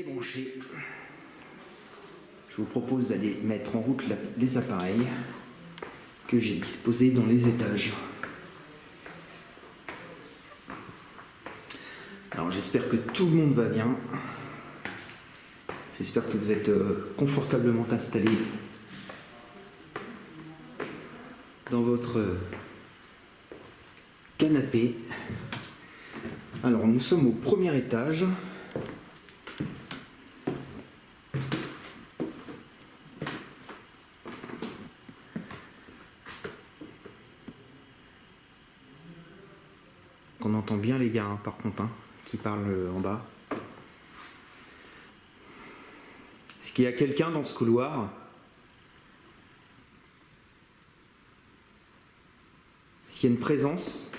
débranché. Je vous propose d'aller mettre en route les appareils que j'ai disposés dans les étages. Alors j'espère que tout le monde va bien. J'espère que vous êtes confortablement installés dans votre canapé. Alors nous sommes au premier étage. On entend bien les gars hein, par contre qui parlent en bas. Est-ce qu'il y a quelqu'un dans ce couloir? Est-ce qu'il y a une présence?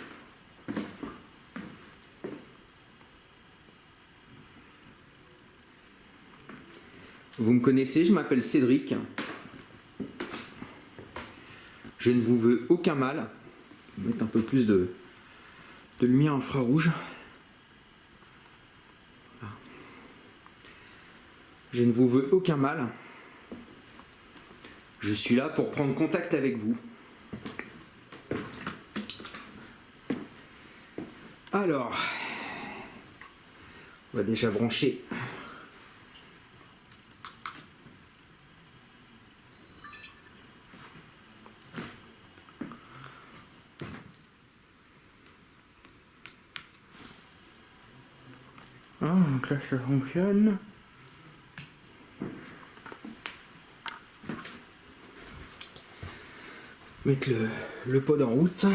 Vous me connaissez, je m'appelle Cédric. Je ne vous veux aucun mal. Je vais mettre un peu plus de lumière infrarouge. Voilà. Je ne vous veux aucun mal. Je suis là pour prendre contact avec vous. Alors, on va déjà brancher donc là ça fonctionne. Mettre le pod en route.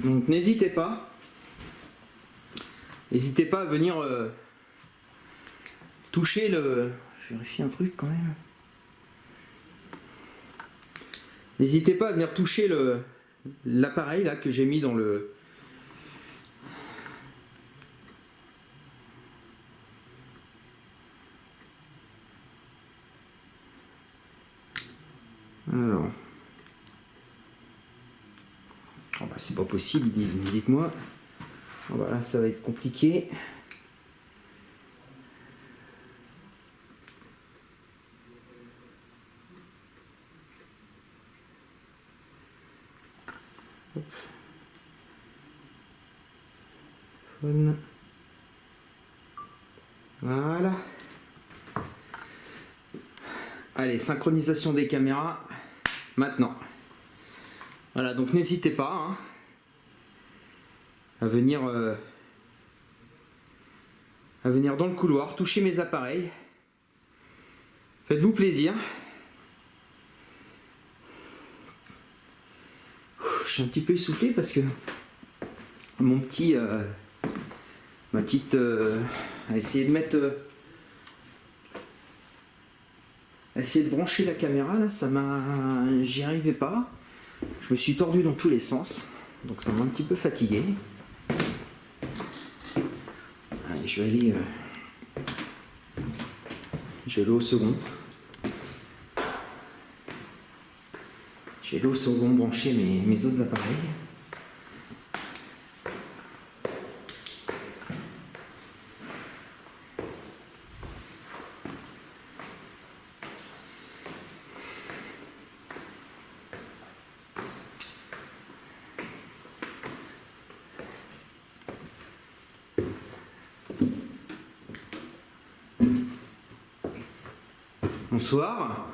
Donc n'hésitez pas à venir toucher le... Je vérifie un truc quand même. N'hésitez pas à venir toucher l'appareil là que j'ai mis dans le... Alors... Oh bah c'est pas possible, dites-moi. Oh bah là ça va être compliqué. Hop. Voilà. Allez, synchronisation des caméras. Maintenant. Voilà, donc n'hésitez pas hein, à venir dans le couloir, toucher mes appareils. Faites-vous plaisir. Je suis un petit peu essoufflé parce que ma petite a essayé de mettre essayer de brancher la caméra là, j'y arrivais pas. Je me suis tordu dans tous les sens, donc ça m'a un petit peu fatigué. Allez, je vais aller au second. Je vais aller au second brancher mes autres appareils. Bonsoir.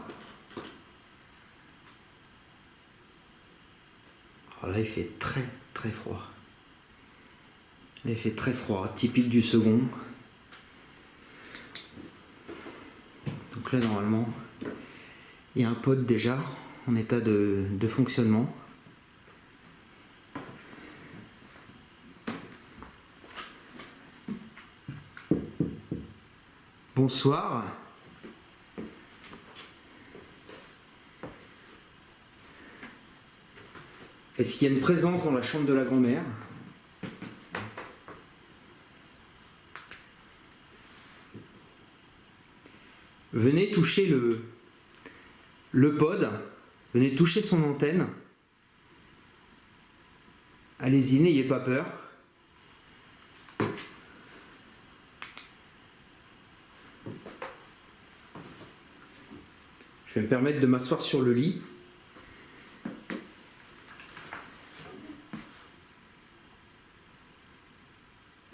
Alors là il fait très très froid. Là, il fait très froid, typique du second. Donc là normalement il y a un pod déjà en état de fonctionnement. Bonsoir. Est-ce qu'il y a une présence dans la chambre de la grand-mère? Venez toucher le pod, venez toucher son antenne. Allez-y, n'ayez pas peur. Je vais me permettre de m'asseoir sur le lit.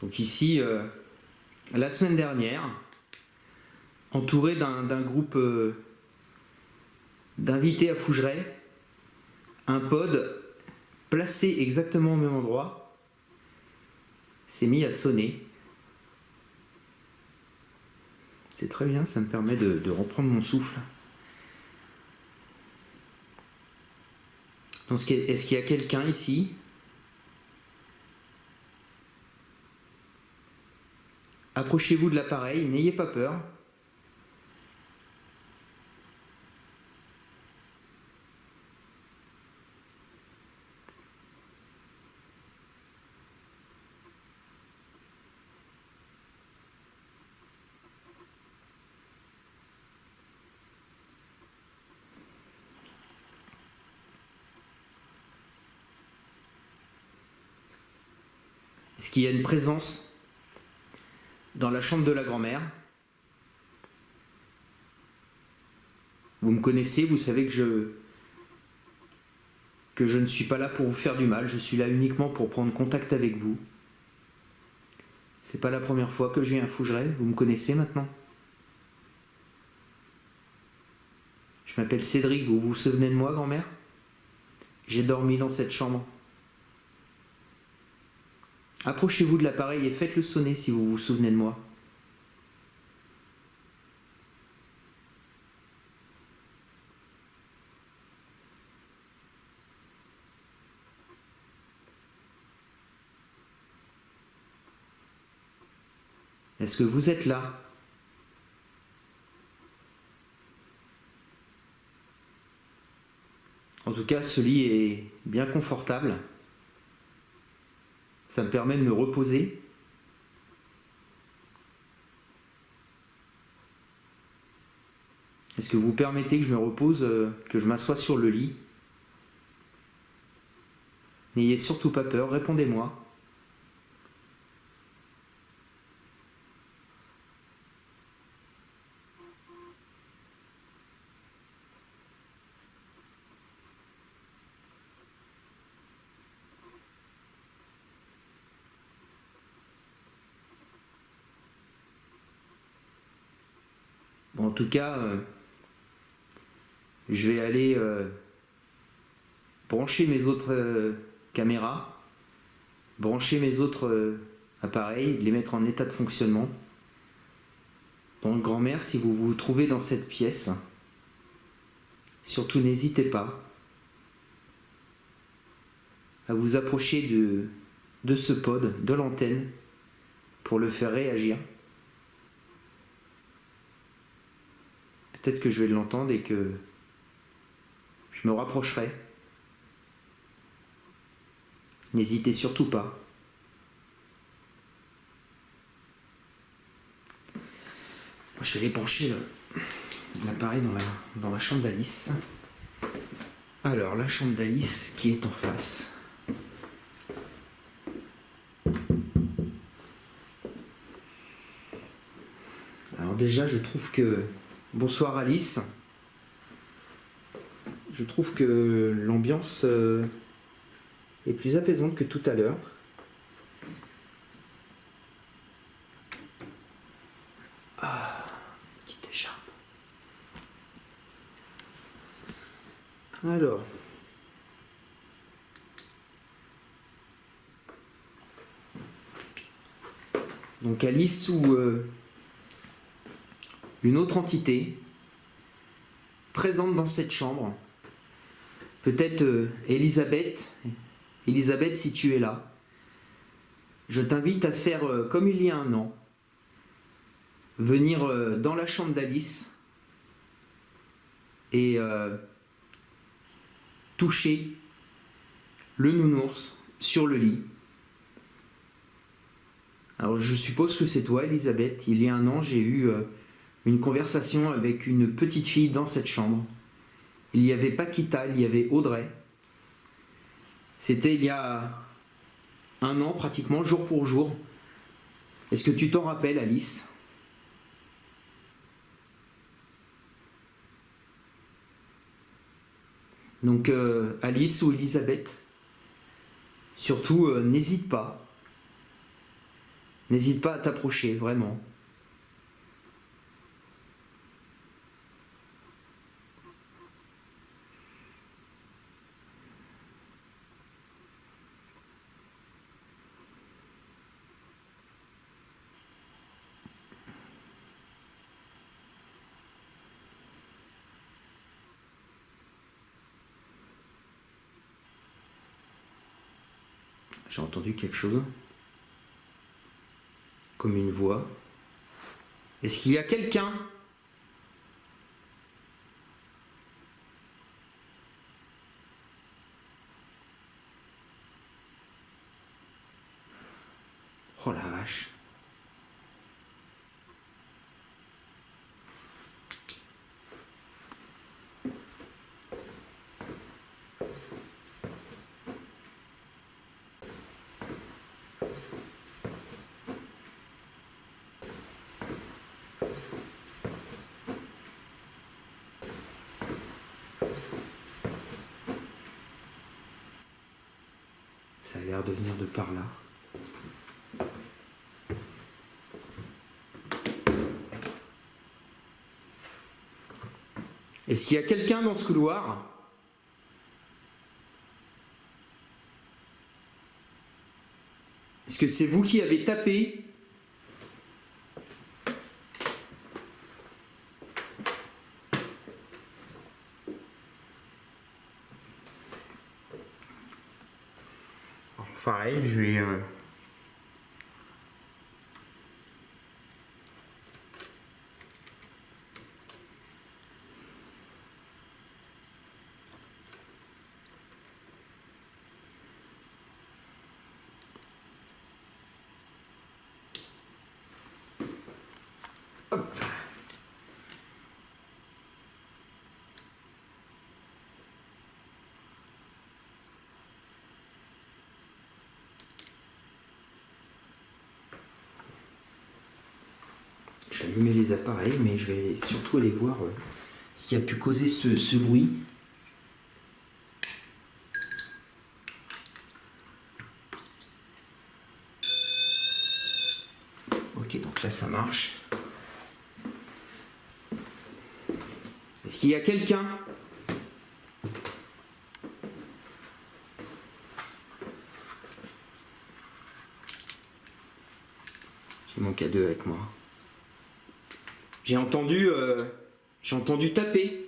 Donc ici, la semaine dernière, entouré d'un groupe d'invités à Fougeray, un pod placé exactement au même endroit s'est mis à sonner. C'est très bien, ça me permet de reprendre mon souffle. Donc, est-ce qu'il y a quelqu'un ici? Approchez-vous de l'appareil, n'ayez pas peur. Est-ce qu'il y a une présence dans la chambre de la grand-mère? Vous me connaissez, vous savez que je ne suis pas là pour vous faire du mal, je suis là uniquement pour prendre contact avec vous. C'est pas la première fois que j'ai un Fougeray, vous me connaissez maintenant. Je m'appelle Cédric, vous vous souvenez de moi, grand-mère? J'ai dormi dans cette chambre. Approchez-vous de l'appareil et faites-le sonner si vous vous souvenez de moi. Est-ce que vous êtes là? En tout cas, ce lit est bien confortable. Ça me permet de me reposer. Est-ce que vous permettez que je me repose, que je m'assoie sur le lit? N'ayez surtout pas peur, répondez-moi. Bon, en tout cas, je vais aller brancher mes autres caméras, brancher mes autres appareils, les mettre en état de fonctionnement. Donc, grand-mère, si vous vous trouvez dans cette pièce, surtout n'hésitez pas à vous approcher de ce pod, de l'antenne, pour le faire réagir. Peut-être que je vais l'entendre et que je me rapprocherai. N'hésitez surtout pas. Je vais aller brancher l'appareil dans la chambre d'Alice. Alors, la chambre d'Alice qui est en face. Alors déjà, je trouve que... Bonsoir Alice. Je trouve que l'ambiance est plus apaisante que tout à l'heure. Ah, petite écharpe. Alors. Donc Alice ou une autre entité présente dans cette chambre. Peut-être Elisabeth. Elisabeth, si tu es là. Je t'invite à faire comme il y a un an. venir dans la chambre d'Alice et toucher le nounours sur le lit. Alors je suppose que c'est toi, Elisabeth. Il y a un an, j'ai eu une conversation avec une petite fille dans cette chambre. Il y avait Paquita, il y avait Audrey. C'était il y a un an, pratiquement, jour pour jour. Est-ce que tu t'en rappelles, Alice? Donc, Alice ou Elisabeth, surtout, n'hésite pas. N'hésite pas à t'approcher, vraiment. J'ai entendu quelque chose, comme une voix. Est-ce qu'il y a quelqu'un? Oh la vache. Ça a l'air de venir de par là. Est-ce qu'il y a quelqu'un dans ce couloir? Est-ce que c'est vous qui avez tapé? Pareil, je vais... Hop. Je vais allumer les appareils, mais je vais surtout aller voir ce qui a pu causer ce bruit. Ok, donc là ça marche. Est-ce qu'il y a quelqu'un? J'ai mon cadeau avec moi. J'ai entendu taper.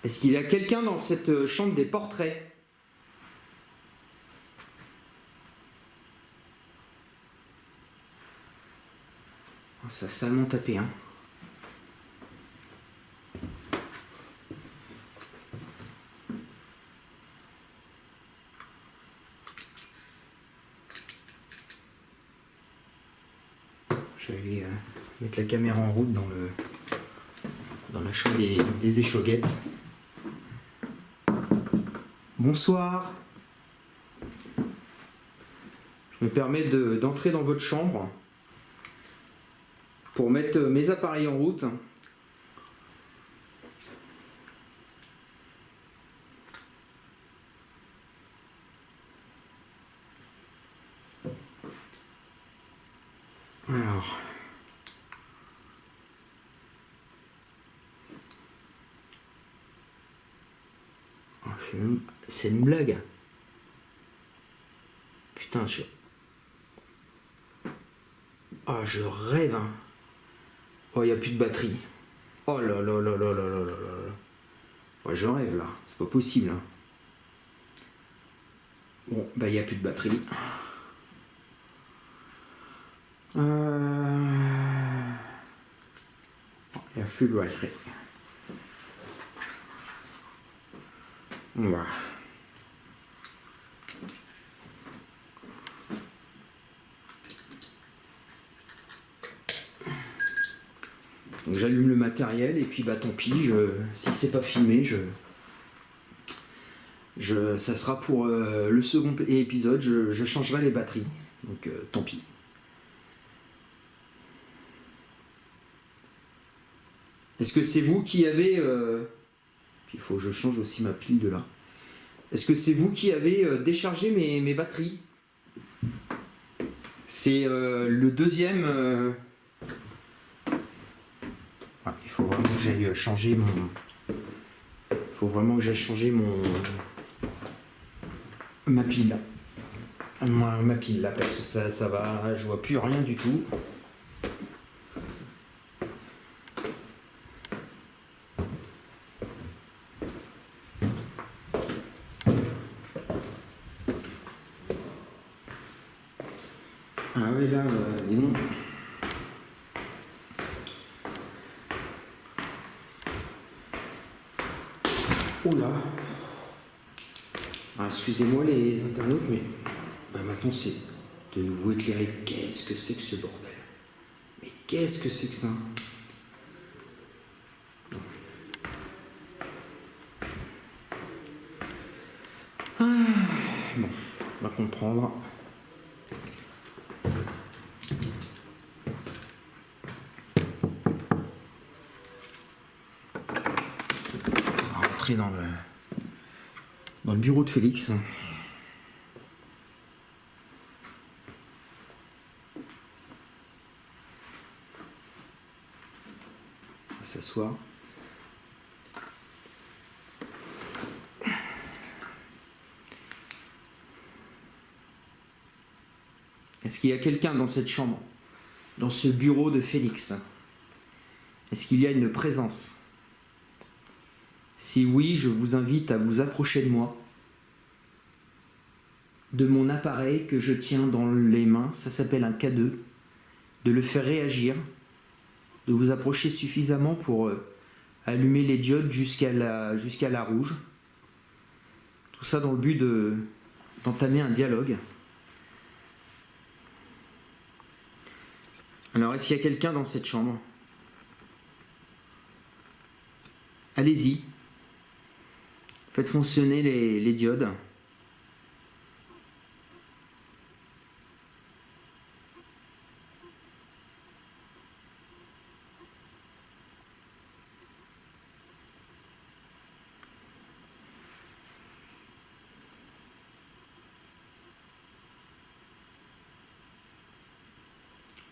Est-ce qu'il y a quelqu'un dans cette chambre des portraits? Ça a salement tapé, hein. Je vais aller mettre la caméra en route dans la chambre des échauguettes. Bonsoir. Je me permets d'entrer dans votre chambre pour mettre mes appareils en route. Alors... C'est une blague. Putain, oh, je rêve, hein. Oh, il n'y a plus de batterie. Oh là là là là là là là là. Ouais, je rêve là, c'est pas possible. Hein. Bon, bah il n'y a plus de batterie. Il n'y a plus de batterie. Voilà. Donc j'allume le matériel et puis bah tant pis, si c'est pas filmé, ça sera pour le second épisode, je changerai les batteries. Donc tant pis. Est-ce que c'est vous qui avez... Puis il faut que je change aussi ma pile de là. Est-ce que c'est vous qui avez déchargé mes batteries? C'est le deuxième... Ah, il faut vraiment que j'aille changer mon... Il faut vraiment que j'aille changer ma pile. Ma pile là, parce que ça va... Je vois plus rien du tout. Ah ouais, là, dis donc. Oh là. Ah, excusez-moi les internautes, mais bah, maintenant c'est de nouveau éclairé. Qu'est-ce que c'est que ce bordel? Mais qu'est-ce que c'est que ça? Ah, bon, on va comprendre. On va rentrer dans le bureau de Félix. On va s'asseoir. Est-ce qu'il y a quelqu'un dans cette chambre, dans ce bureau de Félix? Est-ce qu'il y a une présence? Si oui, je vous invite à vous approcher de moi, de mon appareil que je tiens dans les mains, ça s'appelle un K2, de le faire réagir, de vous approcher suffisamment pour allumer les diodes jusqu'à la rouge. Tout ça dans le but d'entamer un dialogue. Alors, est-ce qu'il y a quelqu'un dans cette chambre? Allez-y. Faites fonctionner les diodes.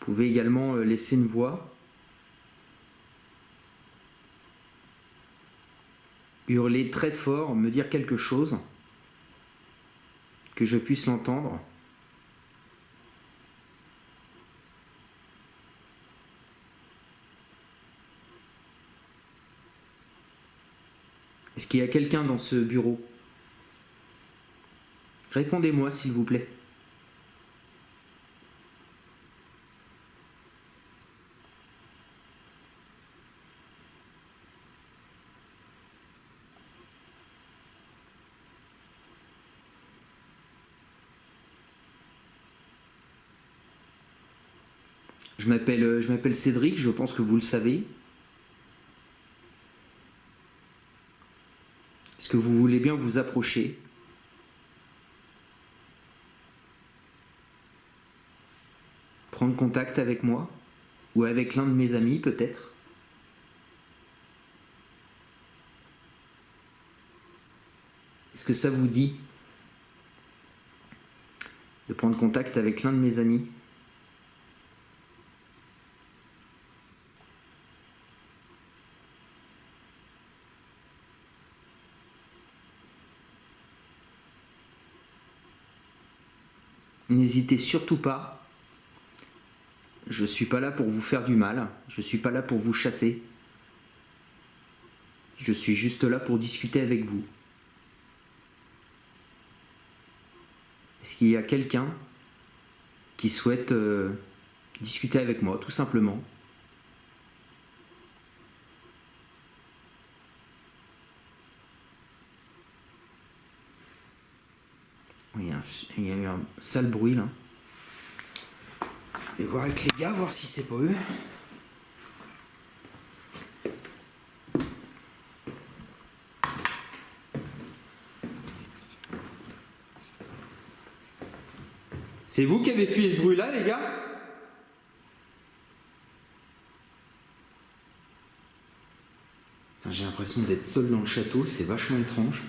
Vous pouvez également laisser une voix. Hurler très fort, me dire quelque chose, que je puisse l'entendre. Est-ce qu'il y a quelqu'un dans ce bureau? Répondez-moi s'il vous plaît. Je m'appelle Cédric, je pense que vous le savez. Est-ce que vous voulez bien vous approcher? Prendre contact avec moi? Ou avec l'un de mes amis peut-être? Est-ce que ça vous dit de prendre contact avec l'un de mes amis? N'hésitez surtout pas. Je ne suis pas là pour vous faire du mal. Je ne suis pas là pour vous chasser. Je suis juste là pour discuter avec vous. Est-ce qu'il y a quelqu'un qui souhaite discuter avec moi, tout simplement? Il y a eu un sale bruit là. Je vais voir avec les gars, voir si c'est pas eux. C'est vous qui avez fait ce bruit là, les gars? Enfin, j'ai l'impression d'être seul dans le château, c'est vachement étrange.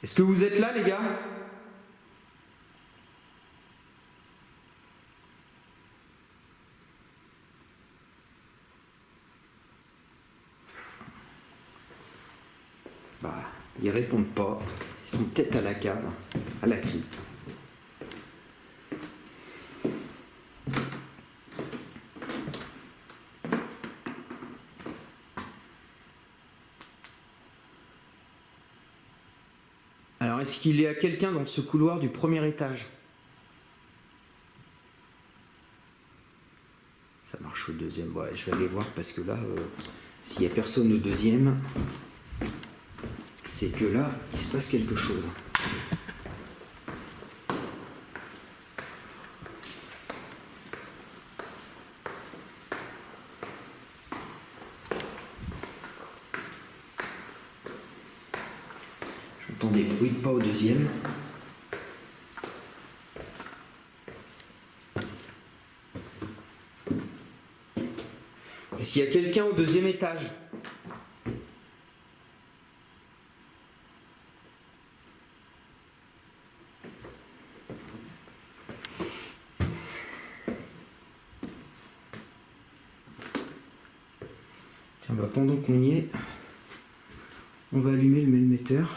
Est-ce que vous êtes là, les gars? Bah, ils répondent pas. Ils sont peut-être à la cave, à la crypte. Alors, est-ce qu'il y a quelqu'un dans ce couloir du premier étage? Ça marche au deuxième. Ouais, je vais aller voir parce que là, s'il n'y a personne au deuxième, c'est que là, il se passe quelque chose. J'entends des bruits de pas au deuxième. Est-ce qu'il y a quelqu'un au deuxième étage? Tiens, bah pendant qu'on y est, on va allumer le mailmetteur.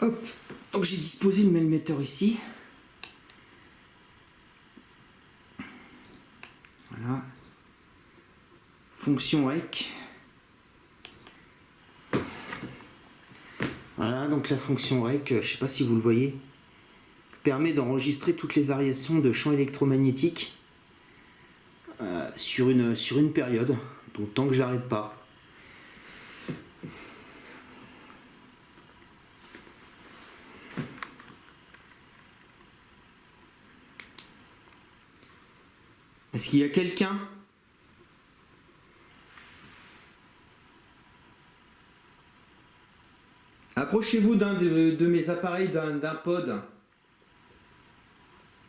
Hop, donc j'ai disposé le mailmetteur ici. Voilà. Fonction rec. Voilà, donc la fonction rec, je ne sais pas si vous le voyez, permet d'enregistrer toutes les variations de champs électromagnétiques sur une période, donc tant que j'arrête pas. Est-ce qu'il y a quelqu'un? Approchez-vous d'un de mes appareils, d'un pod.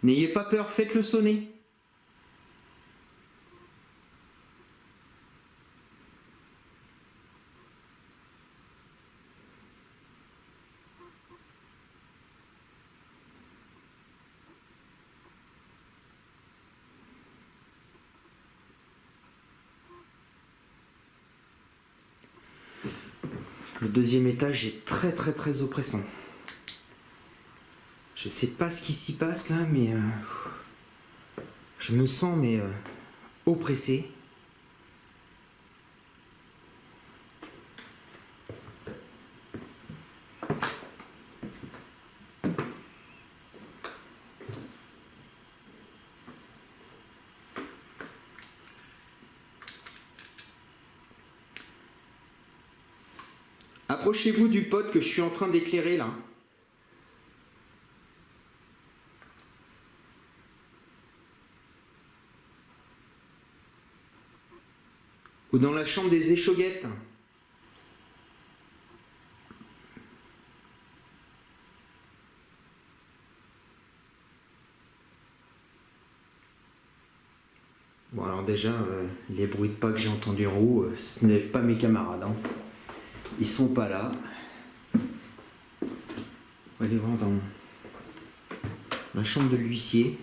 N'ayez pas peur, faites-le sonner. Le deuxième étage est très très très oppressant. Je sais pas ce qui s'y passe là, mais je me sens oppressé. Approchez-vous du pod que je suis en train d'éclairer là. Ou dans la chambre des échauguettes. Bon alors déjà, les bruits de pas que j'ai entendus en haut, ce n'est pas mes camarades. Hein. Ils sont pas là. On va aller voir dans la chambre de l'huissier.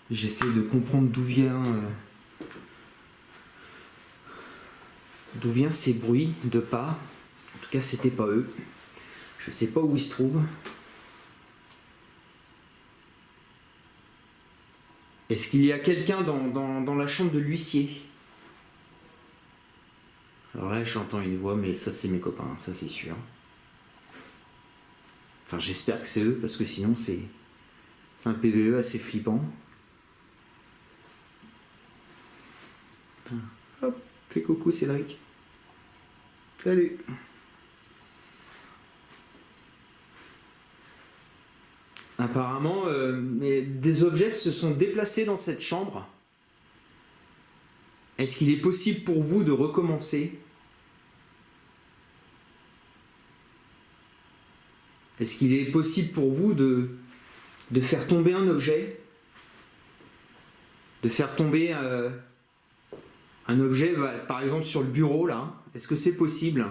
J'essaie de comprendre d'où vient ces bruits de pas. En tout cas, c'était pas eux. Je sais pas où ils se trouvent. Est-ce qu'il y a quelqu'un dans la chambre de l'huissier? Alors là, j'entends une voix, mais ça, c'est mes copains, ça, c'est sûr. Enfin, j'espère que c'est eux, parce que sinon, c'est un PVE assez flippant. Hop, fais coucou, Cédric. Salut. Apparemment, des objets se sont déplacés dans cette chambre. Est-ce qu'il est possible pour vous de recommencer? Est-ce qu'il est possible pour vous de faire tomber un objet? De faire tomber un objet, par exemple sur le bureau, là? Est-ce que c'est possible?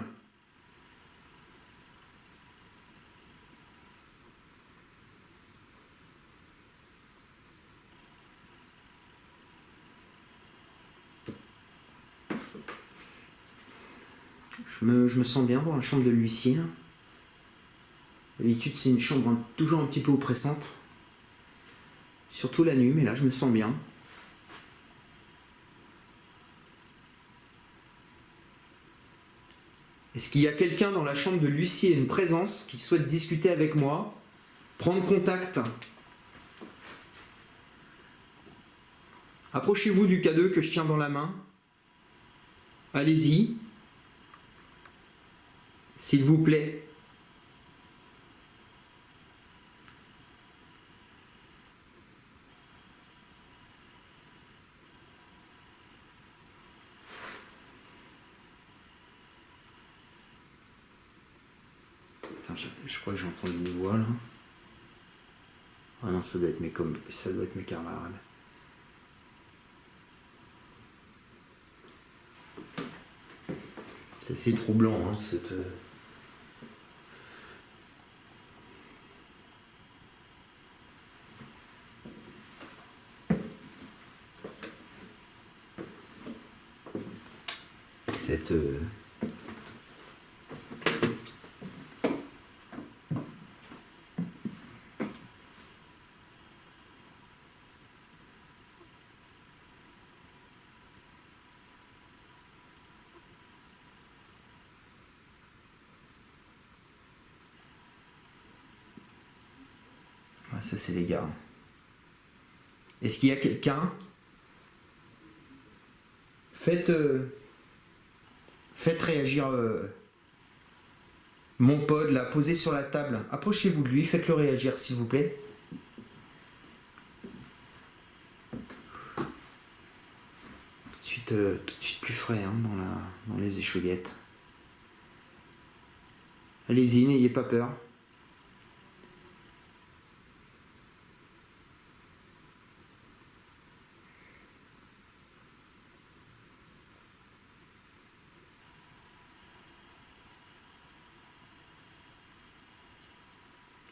Je me sens bien dans la chambre de l'huissier. D'habitude, c'est une chambre toujours un petit peu oppressante. Surtout la nuit, mais là, je me sens bien. Est-ce qu'il y a quelqu'un dans la chambre de l'huissier, une présence, qui souhaite discuter avec moi, prendre contact? Approchez-vous du K2 que je tiens dans la main. Allez-y. S'il vous plaît. Attends, je crois que j'ai entendu une voix là. Ah non, ça doit être mes camarades. C'est assez troublant, hein, cette... Ah, ça, c'est les gars. Est-ce qu'il y a quelqu'un? Faites réagir mon pod là, posé sur la table. Approchez-vous de lui, faites-le réagir s'il vous plaît. Tout de suite plus frais hein, dans les échauguettes. Allez-y, n'ayez pas peur.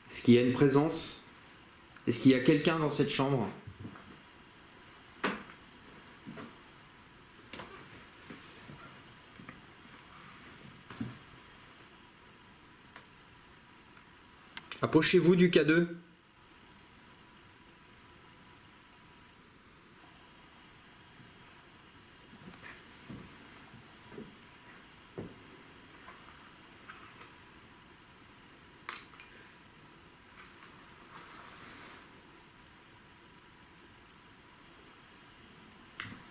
Est-ce qu'il y a une présence? Est-ce qu'il y a quelqu'un dans cette chambre? Approchez-vous du K2.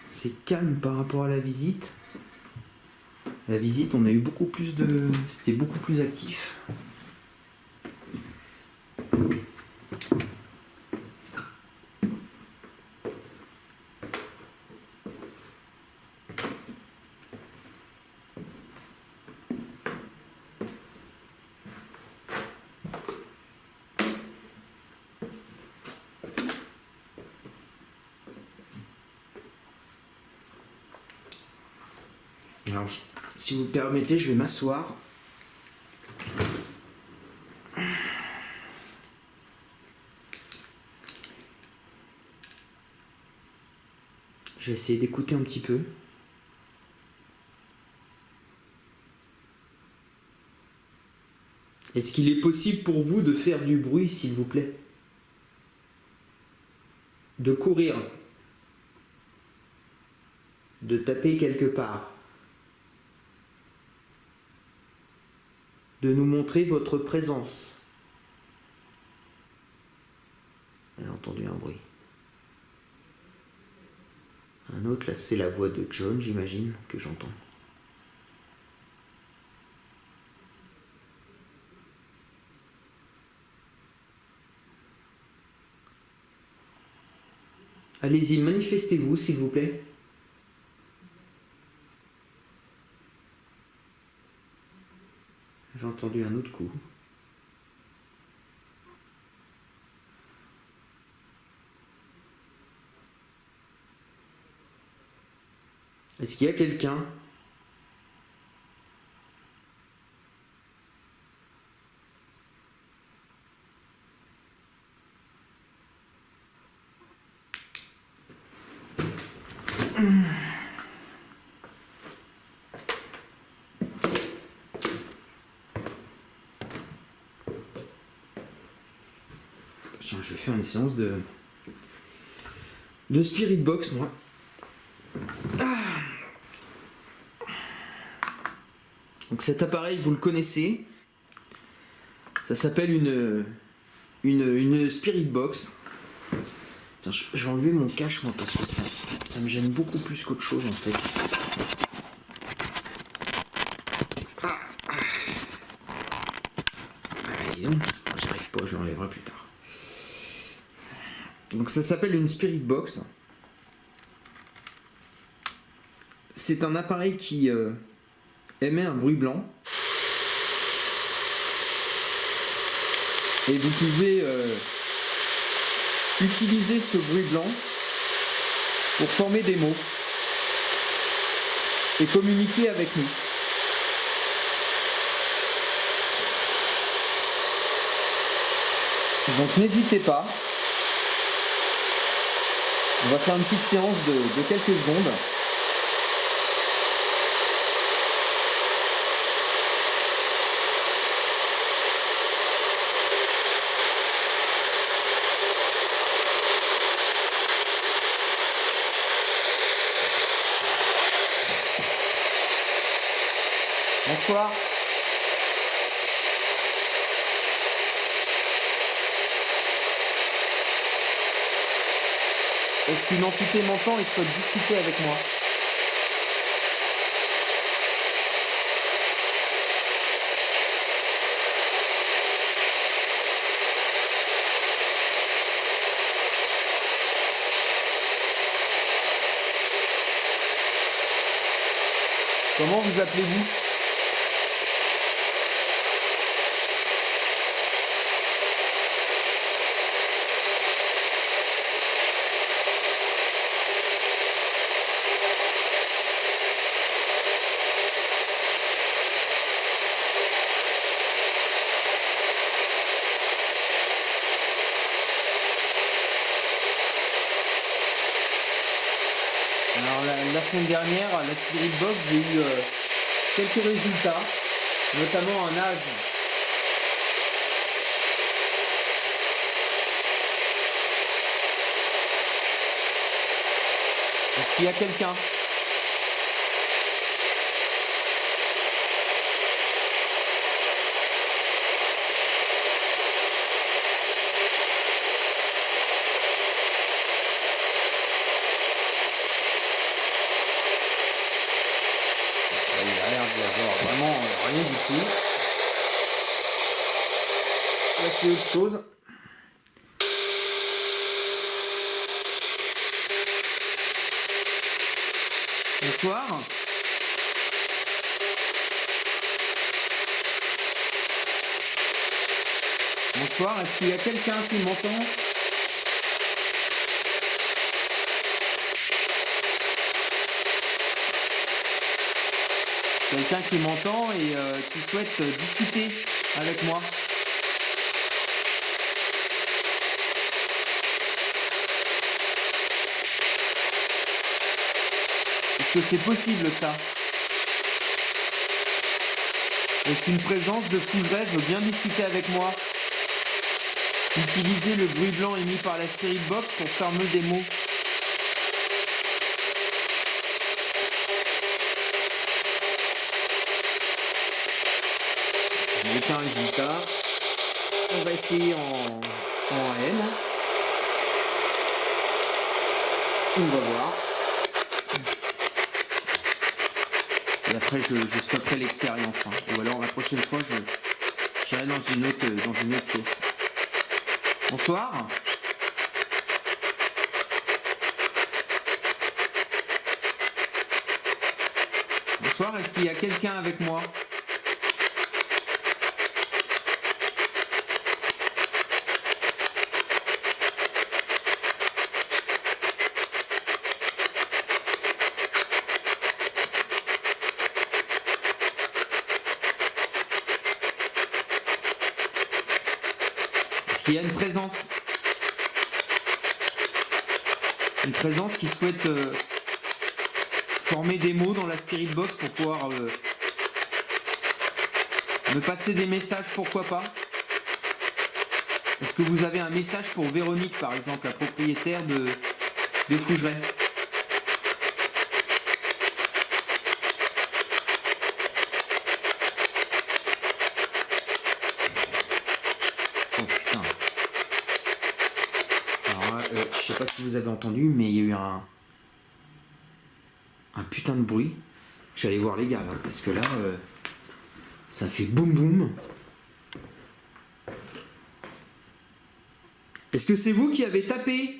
C'est calme par rapport à la visite. La visite, on a eu beaucoup plus de... C'était beaucoup plus actif. Alors, si vous permettez, je vais m'asseoir. Je vais essayer d'écouter un petit peu. Est-ce qu'il est possible pour vous de faire du bruit, s'il vous plaît? De courir. de taper quelque part, de nous montrer votre présence. J'ai entendu un bruit. Un autre, là, c'est la voix de John, j'imagine, que j'entends. Allez-y, manifestez-vous, s'il vous plaît. J'ai entendu un autre coup. Est-ce qu'il y a quelqu'un ? Tiens, je vais faire une séance de Spirit Box, moi. Donc cet appareil, vous le connaissez. Ça s'appelle une Spirit Box. Tiens, je vais enlever mon cache, moi, parce que ça me gêne beaucoup plus qu'autre chose, en fait. Allez, donc, j'arrive pas, je l'enlèverai plus tard. Donc ça s'appelle une Spirit Box. C'est un appareil qui émet un bruit blanc. Et vous pouvez utiliser ce bruit blanc pour former des mots et communiquer avec nous. Donc n'hésitez pas. On va faire une petite séance de quelques secondes. Bonsoir. Est-ce qu'une entité m'entend et souhaite discuter avec moi ? Comment vous appelez-vous ? Alors la semaine dernière, à la Spirit Box, j'ai eu quelques résultats, notamment un âge. Est-ce qu'il y a quelqu'un ? Il a l'air d'y avoir vraiment rien du tout. Là, c'est autre chose. Bonsoir. Bonsoir, est-ce qu'il y a quelqu'un qui m'entend ? Quelqu'un qui m'entend et qui souhaite discuter avec moi. Est-ce que c'est possible ça ? Est-ce qu'une présence de Fougeray veut bien discuter avec moi ? Utiliser le bruit blanc émis par la Spirit Box pour faire me des mots. aucun résultat. On va essayer en AM. On va voir. Et après, je stopperai l'expérience. Ou alors, la prochaine fois, j'irai dans une autre pièce. Bonsoir. Bonsoir, est-ce qu'il y a quelqu'un avec moi? Est-ce qu'il y a une présence? Une présence qui souhaite former des mots dans la Spirit Box pour pouvoir me passer des messages, pourquoi pas? Est-ce que vous avez un message pour Véronique, par exemple, la propriétaire de Fougeray? Oh putain. Alors là, je sais pas si vous avez entendu, mais il y a eu un putain de bruit. J'allais voir les gars, là, parce que là, ça fait boum boum. Est-ce que c'est vous qui avez tapé?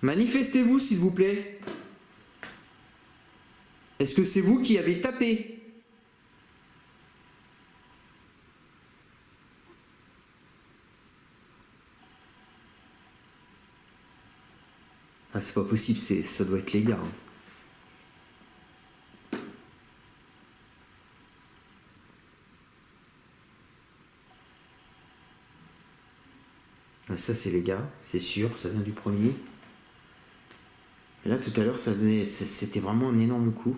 Manifestez-vous, s'il vous plaît. Est-ce que c'est vous qui avez tapé? Ah, c'est pas possible, ça doit être les gars. Ah, ça, c'est les gars, c'est sûr, ça vient du premier. Et là, tout à l'heure, c'était vraiment un énorme coup.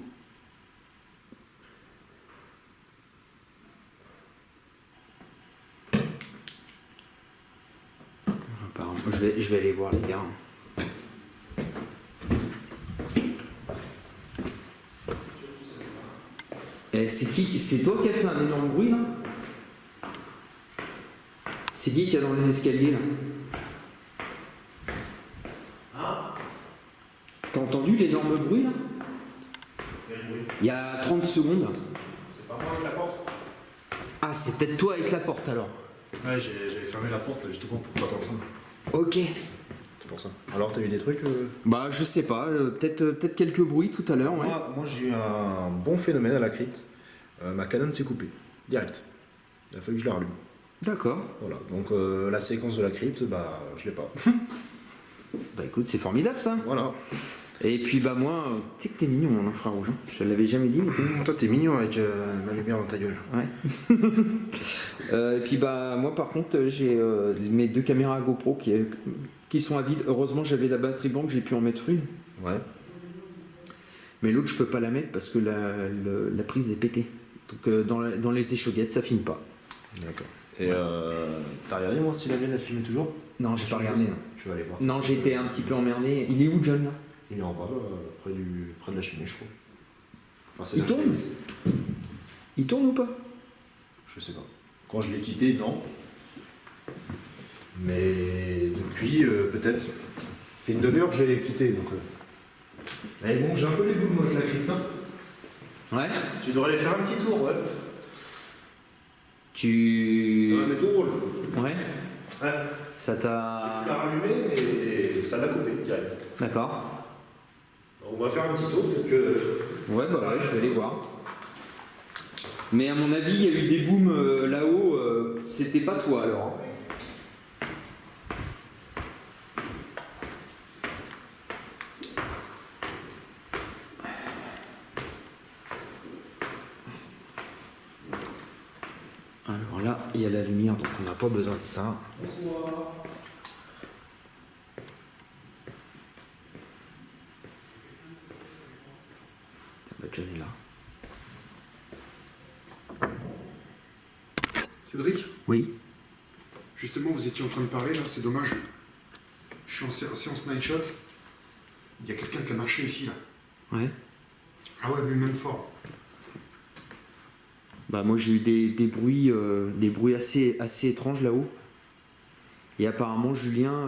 Apparemment, je vais aller voir les gars. C'est toi qui as fait un énorme bruit là? C'est qui a dans les escaliers là? Ah. T'as entendu l'énorme bruit là? Quel bruit? Il y a 30 secondes. C'est pas moi avec la porte? Ah, c'est peut-être toi avec la porte alors. Ouais, j'avais fermé la porte justement pour pas t'entendre. Ok. C'est pour ça. Alors t'as eu des trucs Bah je sais pas, peut-être quelques bruits tout à l'heure, ouais. Moi j'ai eu un bon phénomène à la crypte. Ma Canon s'est coupée, direct. Il a fallu que je la rallume. D'accord. Voilà, donc la séquence de la crypte, bah je l'ai pas. Bah écoute, c'est formidable ça. Voilà. Et puis bah moi, tu sais que t'es mignon mon infrarouge, hein. Je l'avais jamais dit, mais t'es mignon. Toi t'es mignon avec ma lumière dans ta gueule. Ouais. Et puis bah moi par contre j'ai mes 2 caméras GoPro qui sont à vide. Heureusement j'avais la batterie banque, j'ai pu en mettre une. Ouais. Mais l'autre je peux pas la mettre parce que la prise est pétée. Donc dans les échauguettes ça filme pas. D'accord. Et t'as regardé moi si la mienne elle filme toujours? Non, j'ai pas regardé. Je vais aller voir. Non, j'étais un petit peu emmerdé. Il est où John là? Il est en bas, près de la cheminée je crois. Enfin, Il tourne? Il tourne ou pas? Je sais pas. Quand je l'ai quitté, non. Mais depuis, peut-être. Ça fait une demi-heure que je l'ai quitté, donc. Mais bon, j'ai un peu les boules, moi, avec la crypte. Ouais. Tu devrais aller faire un petit tour, ouais. Ça m'a fait tout drôle. Ouais. Ouais. Ça t'a... J'ai pu la rallumer, mais ça l'a coupé, direct. D'accord. On va faire un petit tour, peut-être que... Ouais, bah ouais, je vais aller voir. Mais à mon avis, il y a eu des booms là-haut, c'était pas toi alors. Alors là, il y a la lumière, donc on n'a pas besoin de ça. Bonsoir. Bah, John est là. Cédric, Oui. Justement, vous étiez en train de parler, là, c'est dommage. Je suis en séance night shot. Il y a quelqu'un qui a marché ici, là. Ouais. Ah ouais, lui-même fort. Bah moi j'ai eu des bruits assez étranges là-haut. Et apparemment Julien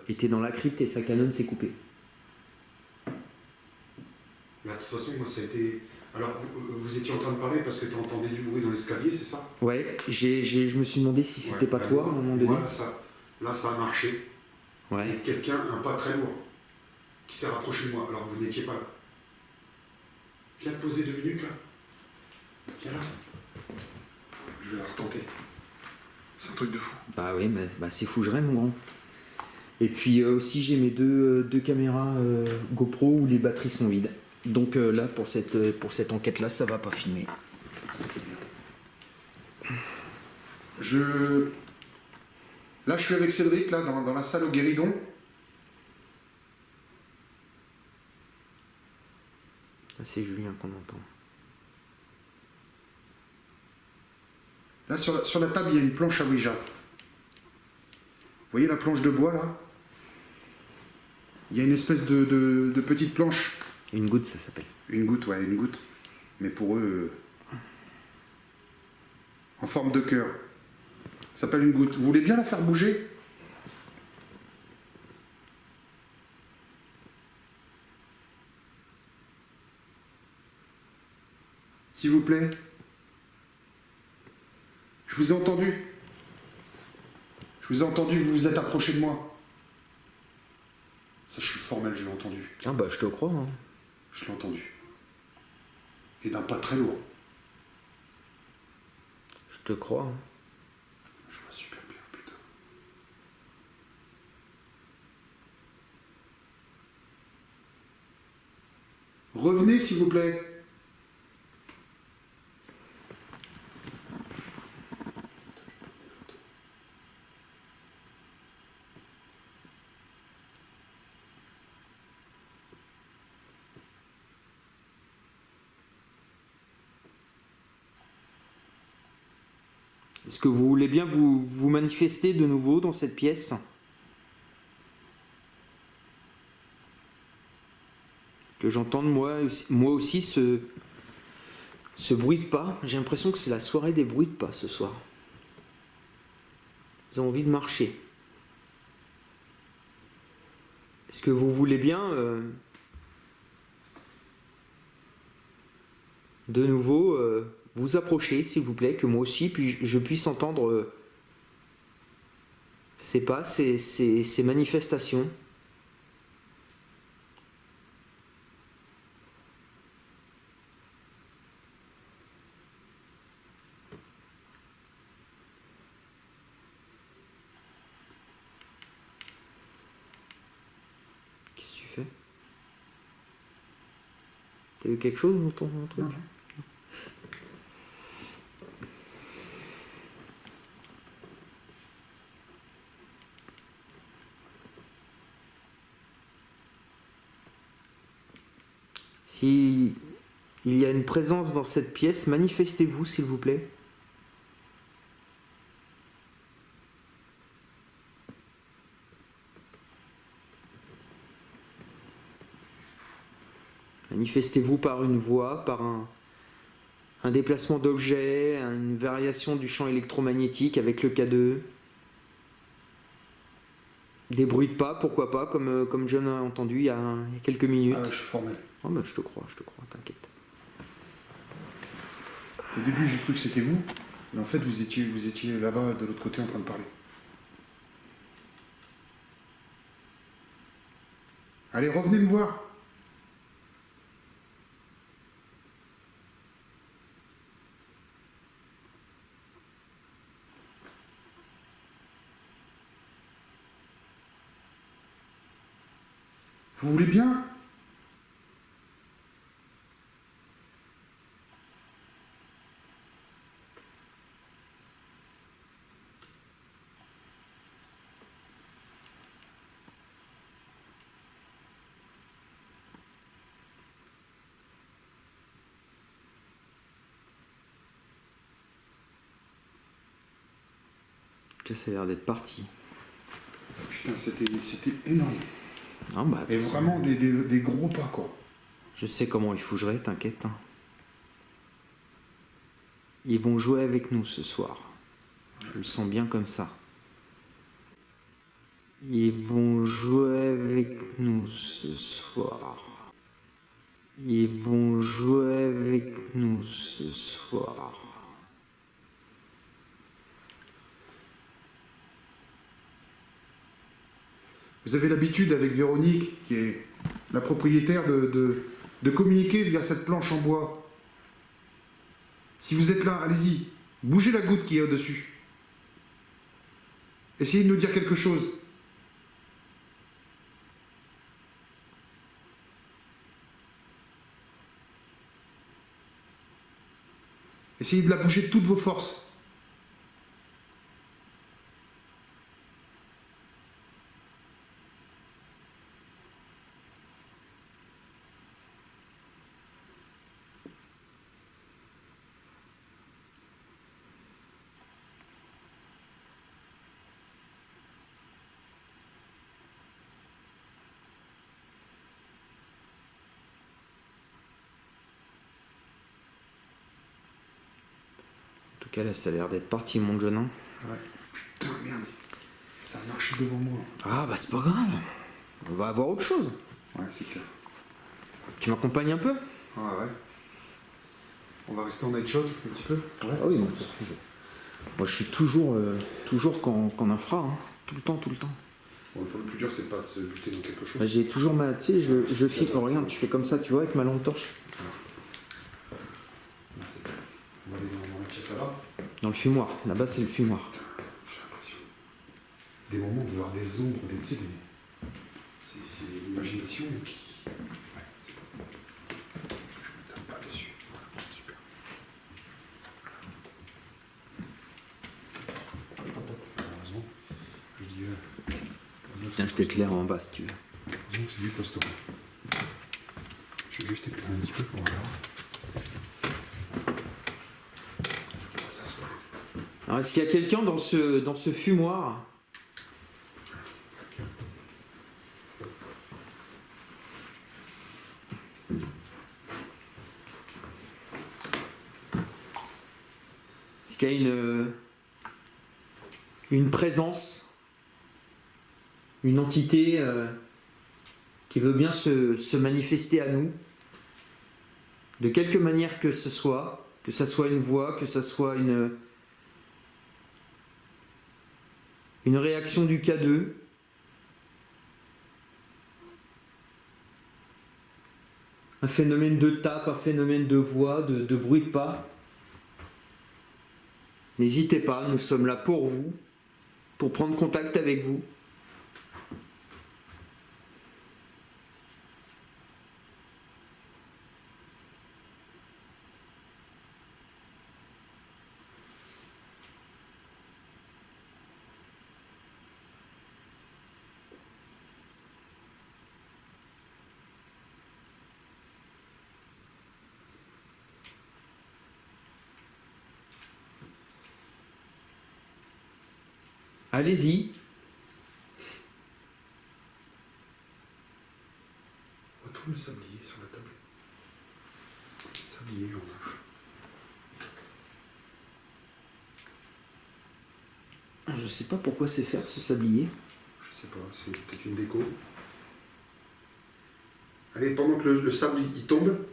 était dans la crypte et sa canonne s'est coupée. Là, de toute façon, moi, ça a été... Alors, vous étiez en train de parler parce que tu entendais du bruit dans l'escalier, c'est ça? Ouais, je me suis demandé si c'était pas toi à un moment donné. Voilà, là, ça a marché. Ouais. Et quelqu'un, un pas très lourd, qui s'est rapproché de moi, alors que vous n'étiez pas là. Viens te poser 2 minutes, là. Viens là. Je vais la retenter. C'est un truc de fou. Bah oui, bah c'est fou, je rêve, mon grand. Et puis aussi j'ai mes deux caméras GoPro où les batteries sont vides. Donc là, pour cette enquête-là, ça va pas filmer. Là, je suis avec Cédric, là, dans la salle au guéridon. Là, c'est Julien qu'on entend. Là, sur la table, il y a une planche à Ouija. Vous voyez la planche de bois, là? Il y a une espèce de petite planche. Une goutte, ça s'appelle. Une goutte, ouais, une goutte. Mais pour eux, en forme de cœur. Ça s'appelle une goutte. Vous voulez bien la faire bouger? S'il vous plaît. Je vous ai entendu. Je vous ai entendu, vous vous êtes approché de moi. Ça, je suis formel, je l'ai entendu. Ah bah je te crois. Hein. Je l'ai entendu. Et d'un pas très lourd. Je te crois. Hein. Je vois super bien, putain. Revenez, s'il vous plaît. Est-ce que vous voulez bien vous manifester de nouveau dans cette pièce? Que j'entende moi aussi ce bruit de pas. J'ai l'impression que c'est la soirée des bruits de pas ce soir. Ils ont envie de marcher. Est-ce que vous voulez bien de nouveau vous approcher, s'il vous plaît, que moi aussi je puisse entendre ces pas, ces manifestations. Qu'est-ce que tu fais? T'as eu quelque chose dans ton truc? Non. Si il y a une présence dans cette pièce, manifestez-vous, s'il vous plaît. Manifestez-vous par une voix, par un déplacement d'objet, une variation du champ électromagnétique avec le K2. Des bruits de pas, pourquoi pas, comme John a entendu il y a quelques minutes. Ah, je suis formel. Oh bah je te crois, t'inquiète. Au début, j'ai cru que c'était vous, mais en fait, vous étiez là-bas, de l'autre côté, en train de parler. Allez, revenez me voir. Vous voulez bien? tout cas, ça a l'air d'être parti. Putain, c'était énorme. Non, bah, Et vraiment des gros pas, quoi. je sais comment il fougerait, t'inquiète. Hein. Ils vont jouer avec nous ce soir. Je le sens bien comme ça. Ils vont jouer avec nous ce soir. Ils vont jouer avec nous ce soir. Vous avez l'habitude avec Véronique, qui est la propriétaire, de communiquer via cette planche en bois. Si vous êtes là, allez-y, bougez la goutte qui est au-dessus. Essayez de nous dire quelque chose. Essayez de la bouger de toutes vos forces. En tout cas, là, ça a l'air d'être parti, mon jeune homme. Ouais. Putain, merde. Ça marche devant moi. Ah, bah, c'est pas grave. On va avoir autre chose. Ouais, c'est clair. Tu m'accompagnes un peu? Ouais, ouais. On va rester en night shot un petit peu. Ouais. Ah oui, moi, je suis toujours quand on fera, hein. Tout le temps. Bon, le plus dur, c'est pas de se buter dans quelque chose. Bah, j'ai toujours ma... Tu sais, je filme... Oh, regarde, je fais comme ça, tu vois, avec ma lampe torche. On va aller dans la pièce là-bas. Dans le fumoir. Là-bas, c'est le fumoir. J'ai l'impression. Des moments de voir des ombres, tu sais, c'est l'imagination qui... Ouais, c'est bon. Je me tape pas dessus. Voilà, super. Hop. Heureusement. Je dis... Tiens, je t'éclaire en bas, si tu veux. Heureusement que c'est du costaud. Je vais juste éclairer un petit peu pour voir. Alors, est-ce qu'il y a quelqu'un dans ce fumoir? Est-ce qu'il y a une présence, une entité qui veut bien se manifester à nous, de quelque manière que ce soit, que ça soit une voix, que ça soit une réaction du K2, un phénomène de tape, un phénomène de voix, de bruit de pas. N'hésitez pas, nous sommes là pour vous, pour prendre contact avec vous. Allez-y. Retourne le sablier sur la table. Le sablier en rouge. Je sais pas pourquoi c'est faire ce sablier. Je sais pas, c'est peut-être une déco. Allez, pendant que le sable il tombe,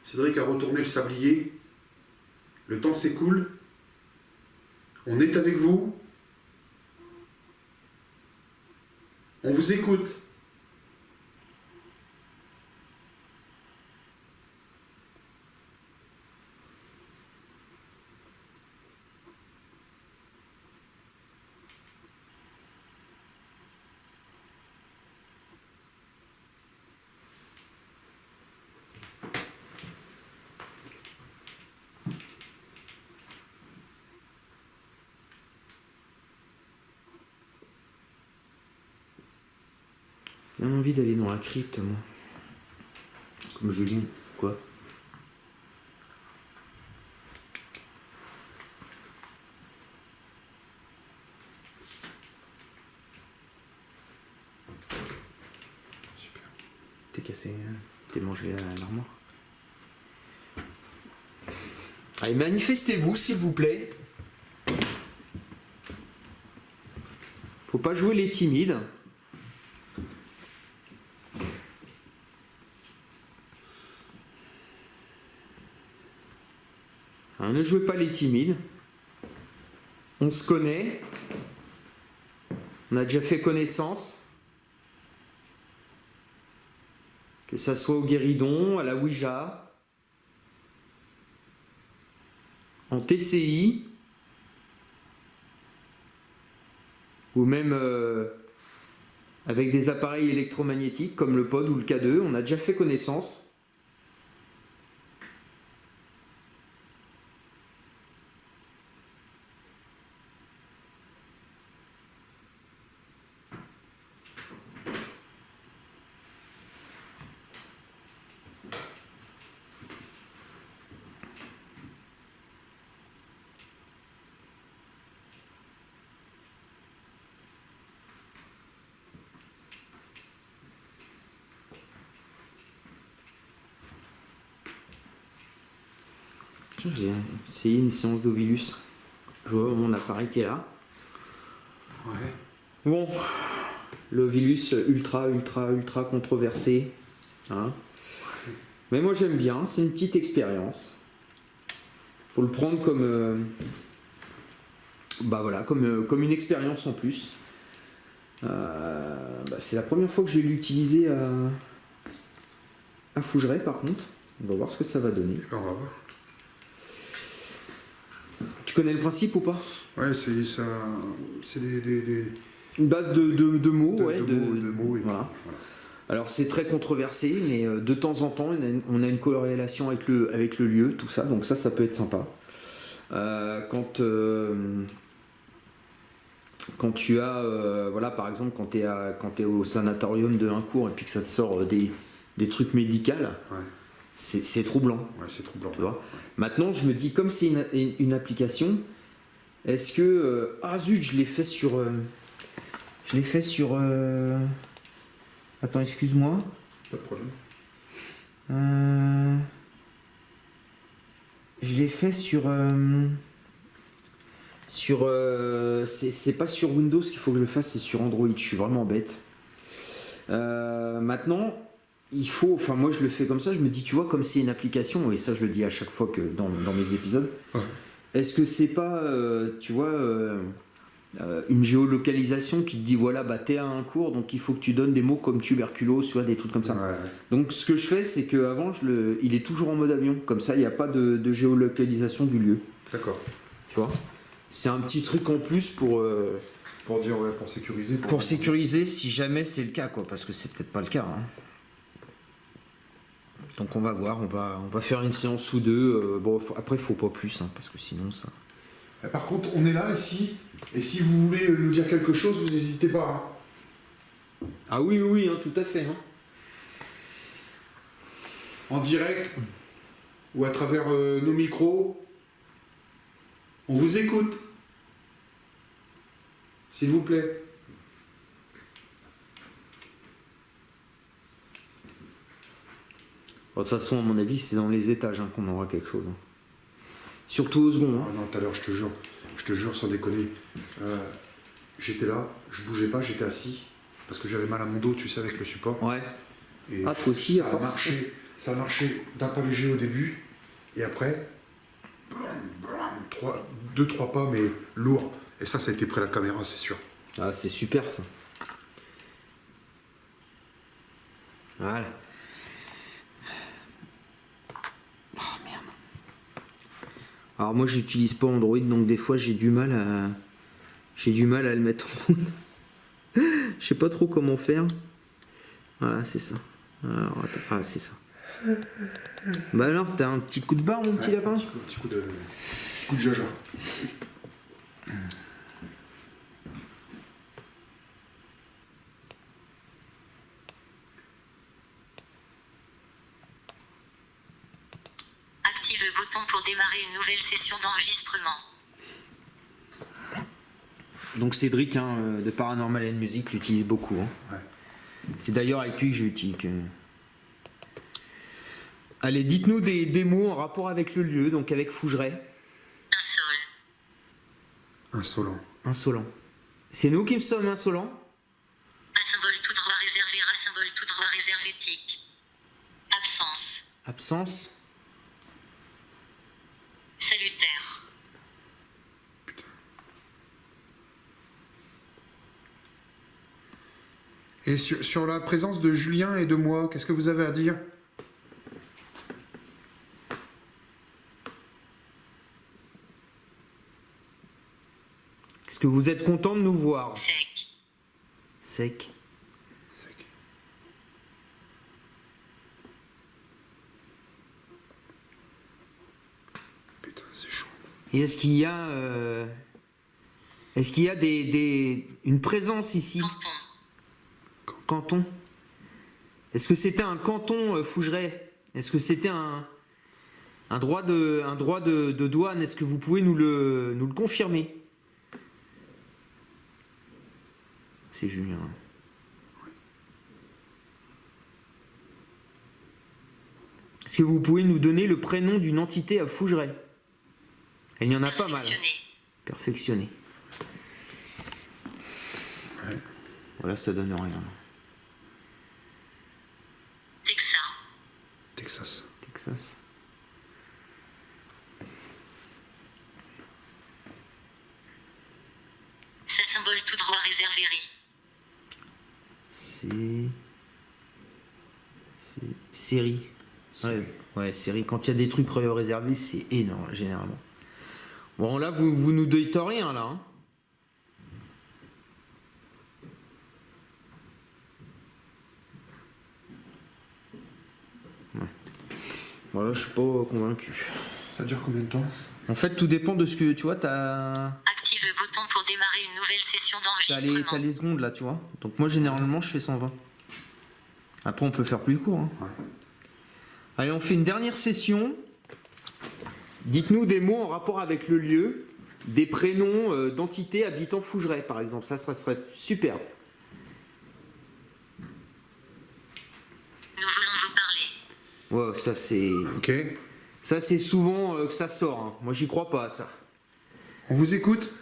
Cédric a retourné le sablier. Le temps s'écoule. On est avec vous. On vous écoute. J'ai envie d'aller dans la crypte, moi. Comme je dis. Quoi? T'es cassé, t'es mangé à l'armoire. Allez, manifestez-vous s'il vous plaît. Faut pas jouer les timides. Hein, ne jouez pas les timides. On se connaît. On a déjà fait connaissance. Que ça soit au guéridon, à la Ouija, en TCI, ou même avec des appareils électromagnétiques comme le pod ou le K2, on a déjà fait connaissance. J'ai essayé une séance d'Ovilus. Je vois mon appareil qui est là. Ouais. Bon, l'Ovilus ultra controversé. Hein. Mais moi j'aime bien, c'est une petite expérience. Faut le prendre comme, comme une expérience en plus. C'est la première fois que je vais l'utiliser à Fougeray par contre. On va voir ce que ça va donner. On va voir. Tu connais le principe ou pas? Ouais, c'est ça. C'est des Une base de mots, de mots et voilà. voilà. Alors c'est très controversé, mais de temps en temps, on a une corrélation avec le lieu, tout ça, donc ça peut être sympa. Quand tu as, par exemple, quand tu es au sanatorium de Huncourt et puis que ça te sort des trucs médicaux, Ouais. c'est troublant. Ouais, c'est troublant. Tu vois. Maintenant, je me dis, comme c'est une application, est-ce que... zut, je l'ai fait sur... Attends, excuse-moi. Pas de problème. Je l'ai fait sur... c'est pas sur Windows qu'il faut que je le fasse, c'est sur Android. Je suis vraiment bête. Maintenant... Il faut, moi je le fais comme ça, je me dis, tu vois, comme c'est une application, et ça je le dis à chaque fois que dans mes épisodes, Ouais. est-ce que c'est pas, une géolocalisation qui te dit, voilà, t'es à un cours, donc il faut que tu donnes des mots comme tuberculose, tu vois, des trucs comme ça. Ouais. Donc ce que je fais, c'est qu'avant, il est toujours en mode avion, comme ça il n'y a pas de géolocalisation du lieu, D'accord. tu vois. C'est un petit truc en plus pour dire, ouais, pour sécuriser. pour sécuriser si jamais c'est le cas, quoi, parce que c'est peut-être pas le cas, hein. Donc on va voir, on va faire une séance ou deux. Après, il faut pas plus, hein, parce que sinon ça... Par contre, on est là ici, et si vous voulez nous dire quelque chose, vous n'hésitez pas. Hein. Ah oui, hein, tout à fait. Hein. En direct, ou à travers nos micros, on vous écoute. S'il vous plaît. De toute façon, à mon avis, c'est dans les étages hein, qu'on aura quelque chose. Hein. Surtout au second. Hein. Ah non, tout à l'heure, je te jure, sans déconner. J'étais là, je bougeais pas, j'étais assis, parce que j'avais mal à mon dos, tu sais, avec le support. Ouais. Et toi aussi, à force. Ça a marché d'un pas léger au début, et après, 2-3 pas, mais lourd. Et ça a été près de la caméra, c'est sûr. Ah, c'est super ça. Voilà. Oh merde. Alors moi j'utilise pas Android donc des fois j'ai du mal à le mettre en route. Je sais pas trop comment faire. Voilà, c'est ça. Alors, attends. C'est ça. Bah alors, t'as un petit coup de barre mon petit lapin? Petit coup de jaja. Active le bouton pour démarrer une nouvelle session d'enregistrement. Donc Cédric de Paranormal and Music l'utilise beaucoup. Hein. Ouais. C'est d'ailleurs avec lui que Allez, dites-nous des mots en rapport avec le lieu, donc avec Fougeray. Insolent. Insolent. C'est nous qui sommes insolents? Un symbole tout droit réservé, un symbole tout droit réservétique. Absence. Absence. Salutaire. Et sur la présence de Julien et de moi, qu'est-ce que vous avez à dire? Est-ce que vous êtes content de nous voir? Sec. Sec. Putain, c'est chaud. Et est-ce qu'il y a, une présence ici? Canton. Est-ce que c'était un canton Fougeray? Est-ce que c'était un droit de douane? Est-ce que vous pouvez nous le confirmer? C'est Julien. Est-ce que vous pouvez nous donner le prénom d'une entité à Fougeray? Il n'y en a pas mal. Perfectionné. Ouais. Voilà, ça donne rien. Texas. Texas. C'est symbole tout droit réservé. C'est série. Ouais, série. Quand il y a des trucs réservés, c'est énorme, généralement. Bon, là, vous nous dites rien, là. Hein. Ouais. Voilà, je suis pas convaincu. Ça dure combien de temps? En fait, tout dépend de ce que tu vois. T'as Active le bouton pour démarrer une nouvelle session d'enregistrement. t'as les secondes là, tu vois. Donc moi, généralement, je fais 120. Après, on peut faire plus court. Hein. Ouais. Allez, on fait une dernière session. Dites-nous des mots en rapport avec le lieu, des prénoms d'entités habitant Fougeray, par exemple. Ça serait super. Nous voulons vous parler. Ouais, ça c'est. Ok. Ça c'est souvent que ça sort. Hein. Moi, j'y crois pas à ça. On vous écoute?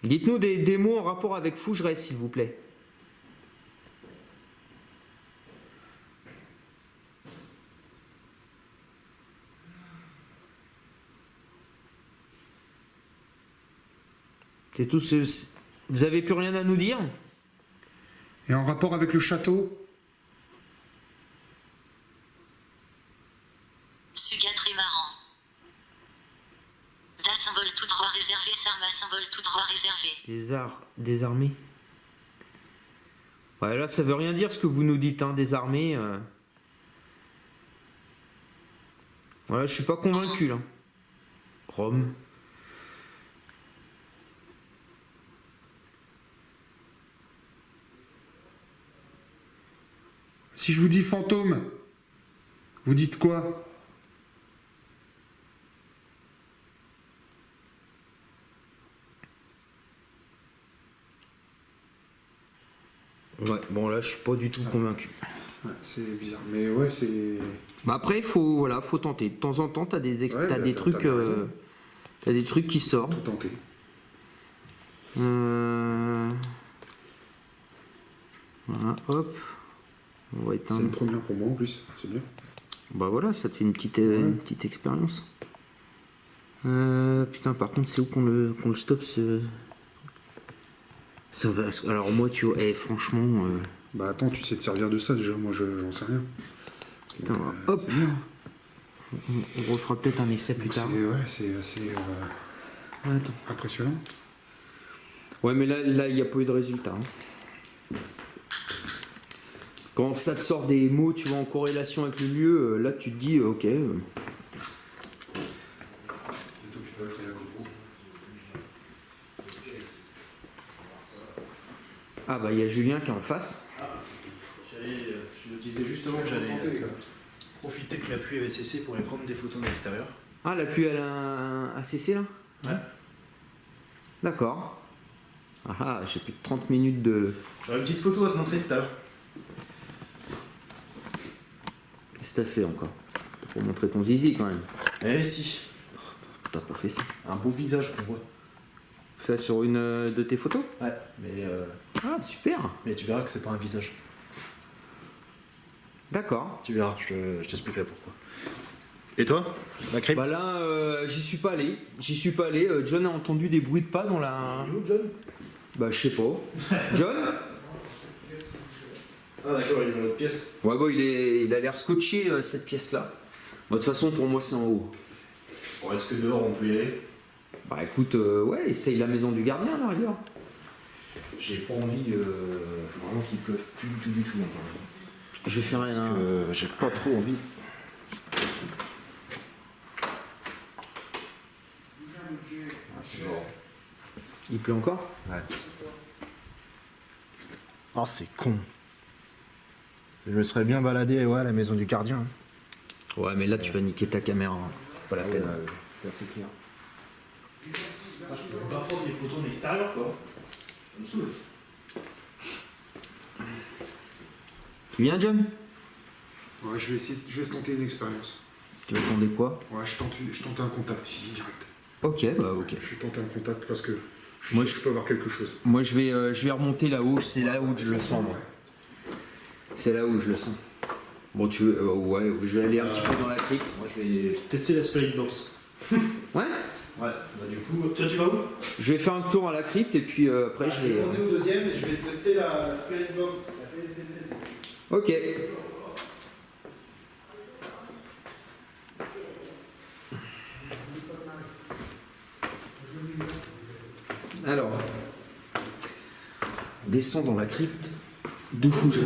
Dites-nous des mots en rapport avec Fougeray, s'il vous plaît. C'est tout ce... Vous avez plus rien à nous dire? Et en rapport avec le château? Suga très marrant. Da symbole tout droit réservé, Sarma symbole tout droit réservé. Des armées. Ouais, là, ça veut rien dire ce que vous nous dites, hein, des armées. Voilà, je suis pas convaincu, là. Rome. Si je vous dis fantôme, vous dites quoi? Ouais, bon là je suis pas du tout convaincu. Ouais, c'est bizarre, mais ouais, c'est... Bah après faut tenter. De temps en temps t'as des Ouais, des trucs raison. t'as des trucs qui sortent. Tout tenter. Voilà, hop. On va C'est éteindre. une première pour moi en plus, c'est bien. Bah voilà, ça te fait une petite expérience. Putain, par contre, c'est où qu'on le stoppe ce. Ça va. Alors moi, tu vois, franchement. Bah attends, tu sais te servir de ça déjà, moi j'en sais rien. Putain, Donc, hop. c'est bien. On refera peut-être un essai plus Donc tard. c'est assez Attends. impressionnant. Ouais, mais là, il n'y a pas eu de résultat. Hein. Quand ça te sort des mots, tu vois, en corrélation avec le lieu, là, tu te dis, ok. Ah bah, il y a Julien qui est en face. Je me disais justement que j'allais profiter que la pluie avait cessé pour aller prendre des photos de l'extérieur. Ah, la pluie, elle a cessé, là? Ouais. D'accord. Ah, j'ai plus de 30 minutes de... J'aurais une petite photo à te montrer tout à l'heure. Qu'est-ce que t'as fait encore? Pour montrer ton zizi quand même. Eh si, T'as pas fait ça. un beau visage qu'on voit. Ça sur une de tes photos? Ouais, mais Ah, super. tu verras que c'est pas un visage. D'accord. Tu verras, je t'expliquerai pourquoi. Et toi, la crypte? Bah là, j'y suis pas allé. John a entendu des bruits de pas dans la... Il est où, John? Bah, je sais pas. John? Ah d'accord, il est dans l'autre pièce. Ouais, bah, il a l'air scotché, cette pièce-là. Bah, de toute façon, pour moi, c'est en haut. Bon, est-ce que dehors on peut y aller? Bah, écoute, ouais, essaye la maison du gardien, à la rigueur. J'ai pas envie, faut vraiment qu'il pleuve plus du tout encore. Je vais faire un... J'ai pas trop envie. Ah, c'est mort. Il pleut encore? Ouais. Oh, c'est con. Je me serais bien baladé à la maison du gardien. Ouais, mais là, tu vas niquer ta caméra. Hein. C'est pas la peine. C'est assez clair. Je peux pas prendre des photos de l'extérieur, quoi. Ça me saoule. Tu viens, John? Ouais, je vais tenter une expérience. Tu vas tenter quoi? Ouais, je tente un contact ici, direct. Ok, bah ok. Je vais tenter un contact parce que je Moi, suis sûr que je peux avoir quelque chose. Moi, je vais remonter là-haut. C'est là où je le sens, moi. C'est là où je le sens. Bon, tu veux... ouais, je vais aller un petit peu dans la crypte. Moi, je vais tester la spirit box. Ouais? Ouais, bah du coup, toi tu vas où? Je vais faire un tour à la crypte et puis après, je vais... monter au deuxième et je vais tester la spirit box. Ok. Alors, descends dans la crypte de Fougeray.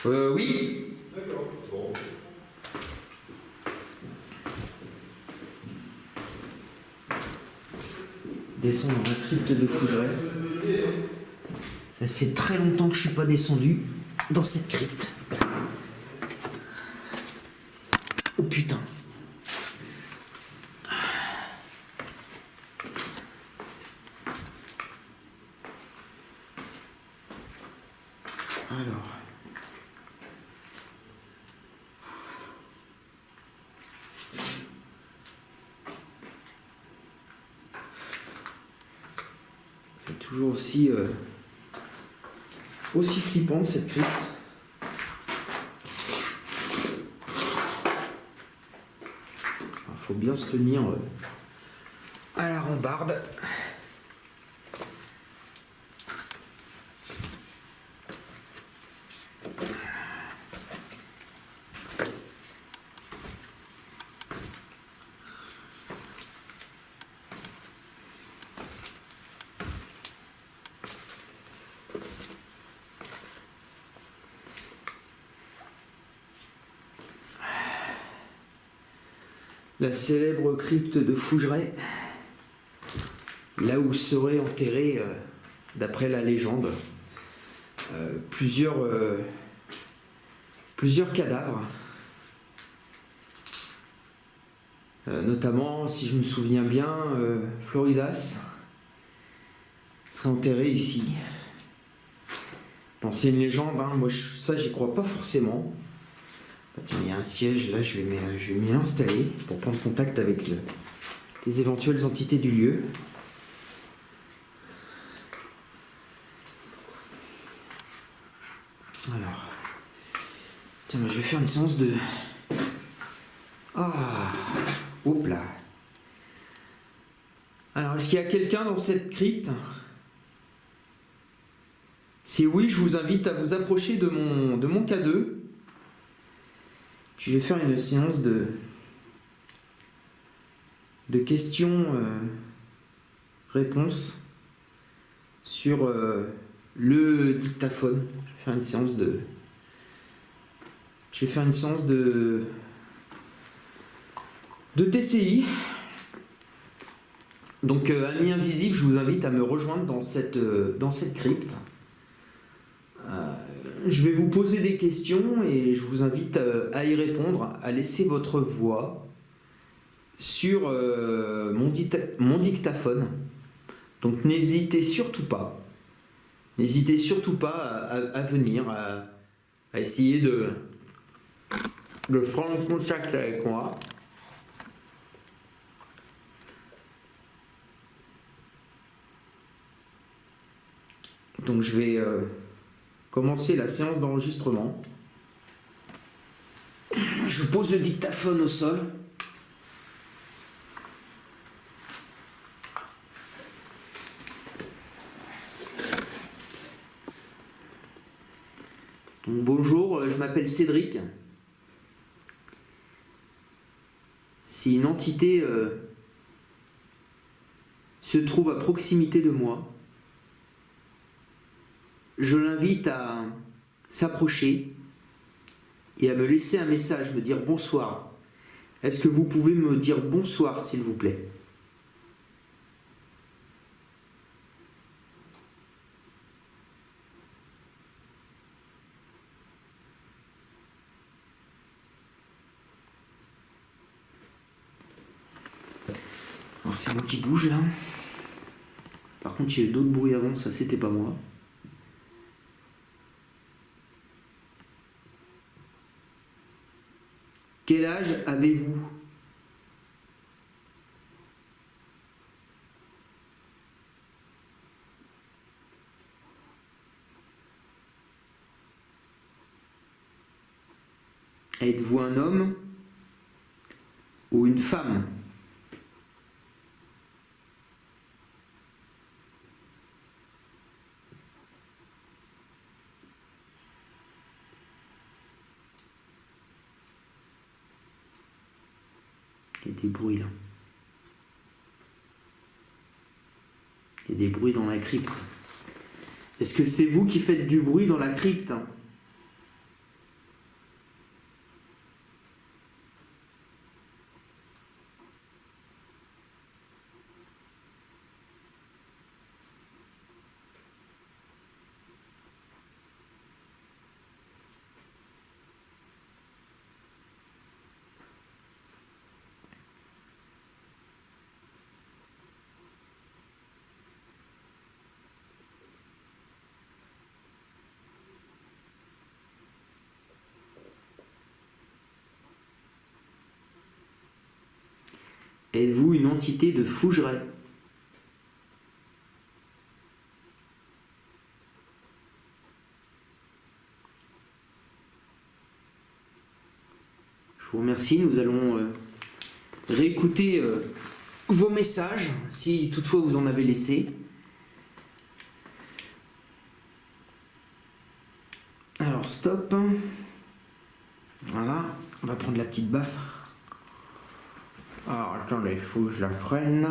Oui. D'accord. Bon. Descends dans la crypte de Fougeray. Ça fait très longtemps que je suis pas descendu dans cette crypte. Oh putain. Alors. C'est toujours aussi flippant cette crypte. Il faut bien se tenir à la rambarde. La célèbre crypte de Fougeray, là où seraient enterrés, d'après la légende, plusieurs cadavres. Notamment, si je me souviens bien, Floridas serait enterré ici. Bon, c'est une légende, hein. Moi ça j'y crois pas forcément. Tiens, il y a un siège, là je vais m'y installer pour prendre contact avec les éventuelles entités du lieu. Alors, tiens, je vais faire une séance de... Ah, hop là. Alors, est-ce qu'il y a quelqu'un dans cette crypte? Si oui, je vous invite à vous approcher de mon K2. Je vais faire une séance de questions-réponses sur le dictaphone. Je vais faire une séance de TCI. Donc, amis invisibles, je vous invite à me rejoindre dans cette crypte. Je vais vous poser des questions et je vous invite à y répondre, à laisser votre voix sur mon dictaphone. Donc n'hésitez surtout pas. N'hésitez surtout pas à venir, à essayer de prendre contact avec moi. Donc je vais commencer la séance d'enregistrement. Je pose le dictaphone au sol. Donc, bonjour, je m'appelle Cédric. Si une entité se trouve à proximité de moi, je l'invite à s'approcher et à me laisser un message, me dire bonsoir. Est-ce que vous pouvez me dire bonsoir, s'il vous plaît? Alors c'est moi qui bouge là. Par contre, il y a eu d'autres bruits avant, ça c'était pas moi. Quel âge avez-vous? Êtes-vous un homme ou une femme? Il y a des bruits là. Il y a des bruits dans la crypte. Est-ce que c'est vous qui faites du bruit dans la crypte? Êtes-vous une entité de Fougeray? Je vous remercie. Nous allons réécouter vos messages, si toutefois vous en avez laissé. Alors, stop. Voilà, on va prendre la petite baffe. Alors, attendez, il faut que je la prenne.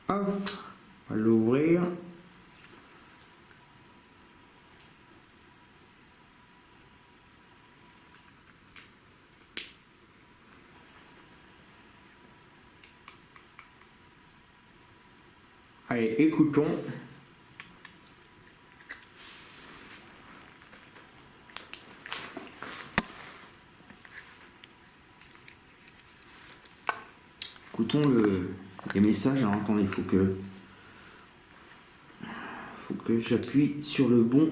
Hop, on va l'ouvrir. Allez, écoutons. Écoutons les messages. Alors, attendez, il faut que j'appuie sur le bon.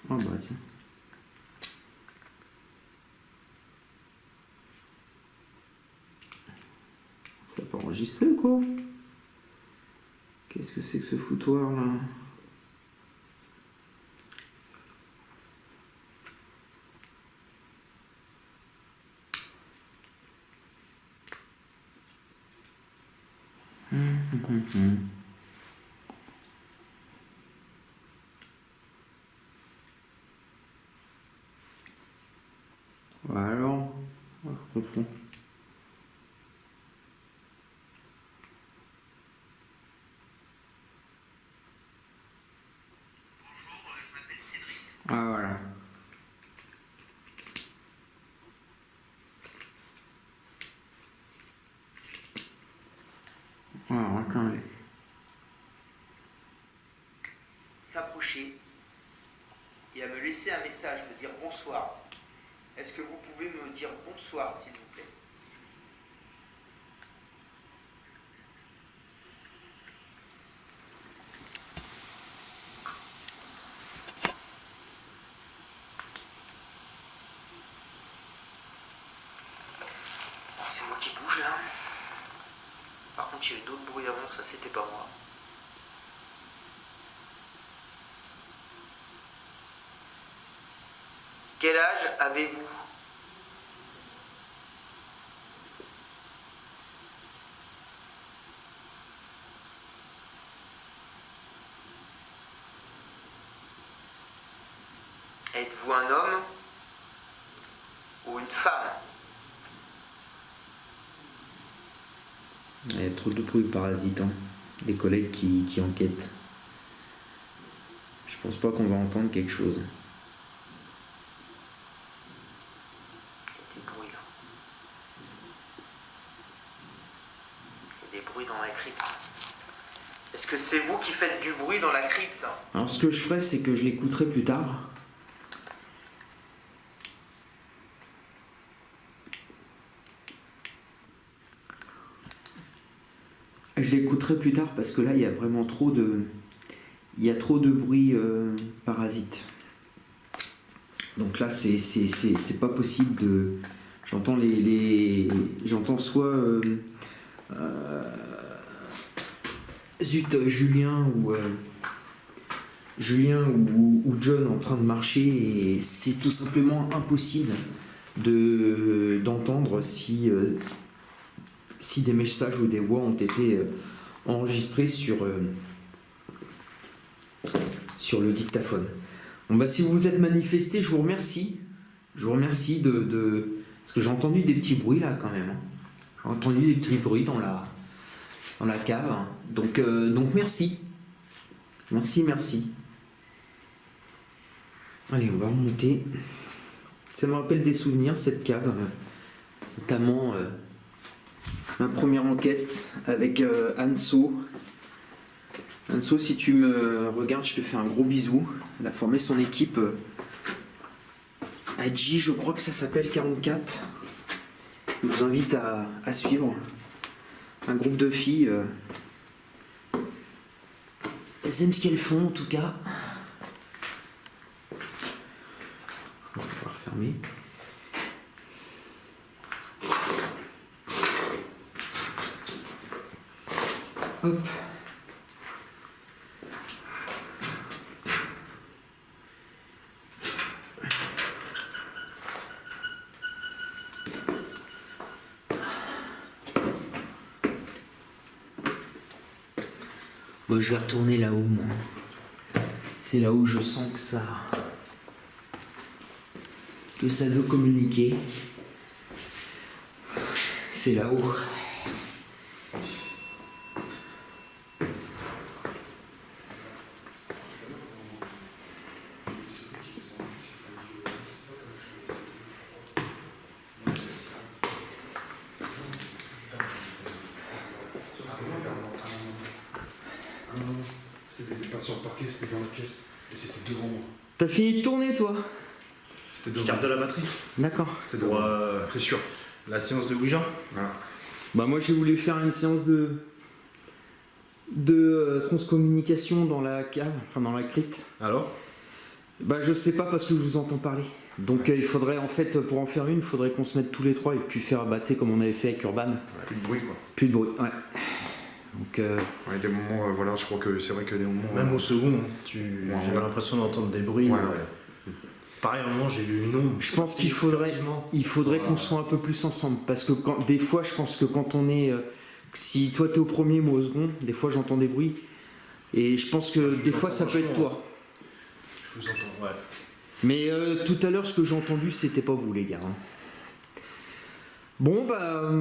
Ah bah tiens. Ça peut enregistrer ou quoi? Qu'est-ce que c'est que ce foutoir là? Alors, reprends. Ah voilà. coucher et à me laisser un message, me dire bonsoir. Est-ce que vous pouvez me dire bonsoir, s'il vous plaît? C'est moi qui bouge là. Par contre, il y a eu d'autres bruits avant, ça c'était pas moi. Quel âge avez-vous? Êtes-vous un homme ou une femme? Il y a trop de bruit parasitant. Les collègues qui enquêtent. Je pense pas qu'on va entendre quelque chose. Il y a des bruits là. Il y a des bruits dans la crypte. Est-ce que c'est vous qui faites du bruit dans la crypte? Alors ce que je ferai, c'est que je l'écouterai plus tard. Je l'écouterai plus tard parce que là il y a vraiment trop de bruit parasite. Donc là c'est pas possible de. J'entends j'entends soit Julien ou John en train de marcher et c'est tout simplement impossible d'entendre si des messages ou des voix ont été enregistrés sur le dictaphone. Bon bah si vous vous êtes manifesté, je vous remercie. Je vous remercie parce que j'ai entendu des petits bruits là quand même. Hein. J'ai entendu des petits bruits dans la cave. Hein. Donc merci. Merci. Allez, on va remonter. Ça me rappelle des souvenirs, cette cave. Notamment ma première enquête avec Anso. Anso, si tu me regardes, je te fais un gros bisou. Elle a formé son équipe Adji, je crois que ça s'appelle 44. Je vous invite à suivre. Un groupe de filles. Elles aiment ce qu'elles font en tout cas. On va pouvoir fermer. Hop. Bon, je vais retourner là-haut, moi. C'est là où je sens que ça veut communiquer. C'est là-haut. C'était pas sur le parquet, c'était dans la pièce. Et c'était devant moi. T'as fini de tourner, toi? C'était Je devant garde de la batterie. D'accord. C'était Pour devant c'est sûr. la séance de Ouija. Voilà. Bah moi j'ai voulu faire une séance de transcommunication dans la cave, enfin dans la crypte. Alors? Bah je sais pas parce que je vous entends parler. Donc il faudrait en fait, pour en faire une, il faudrait qu'on se mette tous les trois et puis faire, bah tu sais, comme on avait fait avec Urban. Plus de bruit quoi. Plus de bruit, ouais. Donc Ouais, des moments, voilà, je crois que c'est vrai que des moments. Même au second, j'ai Ouais. l'impression d'entendre des bruits. Ouais. Pareil, à un moment, j'ai eu une ombre. je pense qu'il faudrait qu'on soit un peu plus ensemble. Parce que des fois, je pense que quand on est. Si toi t'es au premier, moi au second, des fois j'entends des bruits. Et je pense que Je des vous fois entends ça peut être vachement, toi. Je vous entends, ouais. Mais tout à l'heure, ce que j'ai entendu, c'était pas vous, les gars. Hein. Bon, bah.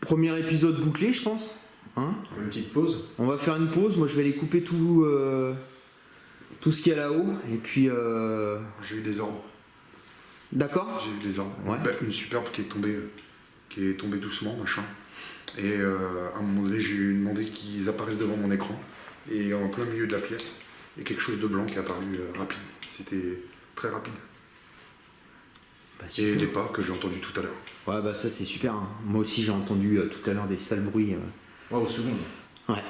Premier épisode bouclé, je pense. Hein, Une petite pause. on va faire une pause. Moi, je vais aller couper tout ce qu'il y a là-haut. Et puis. J'ai eu des ordres. D'accord. J'ai eu des ordres. Ouais. Une superbe qui est tombée doucement, machin. Et à un moment donné, j'ai demandé qu'ils apparaissent devant mon écran. Et en plein milieu de la pièce. et quelque chose de blanc qui est apparu rapide. C'était très rapide. Bah, Et super. les pas que j'ai entendus tout à l'heure. Ouais, bah ça c'est super. Hein. Moi aussi j'ai entendu tout à l'heure des sales bruits. Ouais, au second. Ouais.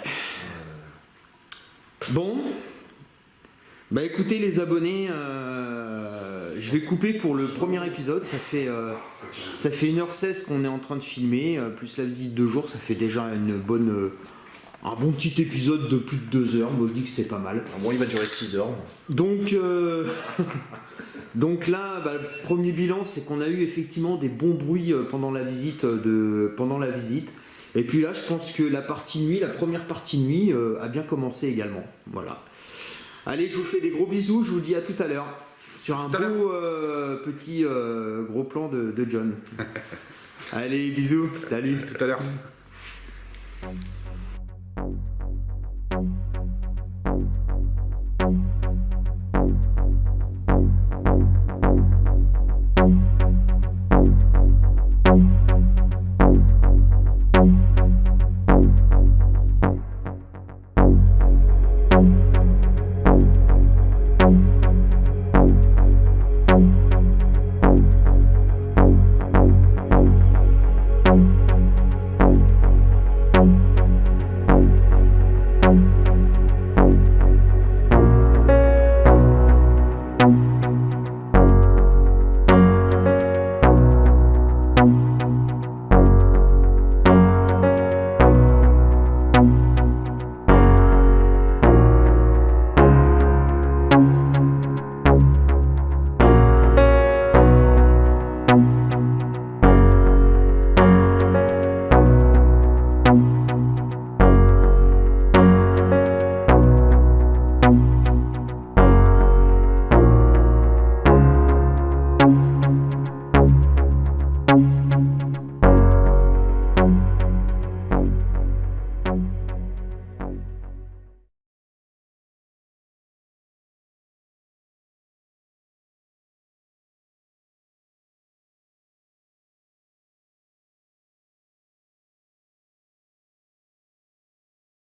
Bon. Bah écoutez les abonnés, je vais couper pour le premier épisode. Ça fait 1h16 qu'on est en train de filmer, plus la visite de jour, ça fait déjà un bon petit épisode de plus de 2 heures. Moi je dis que c'est pas mal. Bon, il va durer 6 heures. Donc, donc là, bah, le premier bilan, c'est qu'on a eu effectivement des bons bruits pendant la visite. Et puis là, je pense que la première partie nuit, a bien commencé également. Voilà. Allez, je vous fais des gros bisous. Je vous dis à tout à l'heure sur un beau petit gros plan de John. Allez, bisous. Salut. Tout à l'heure.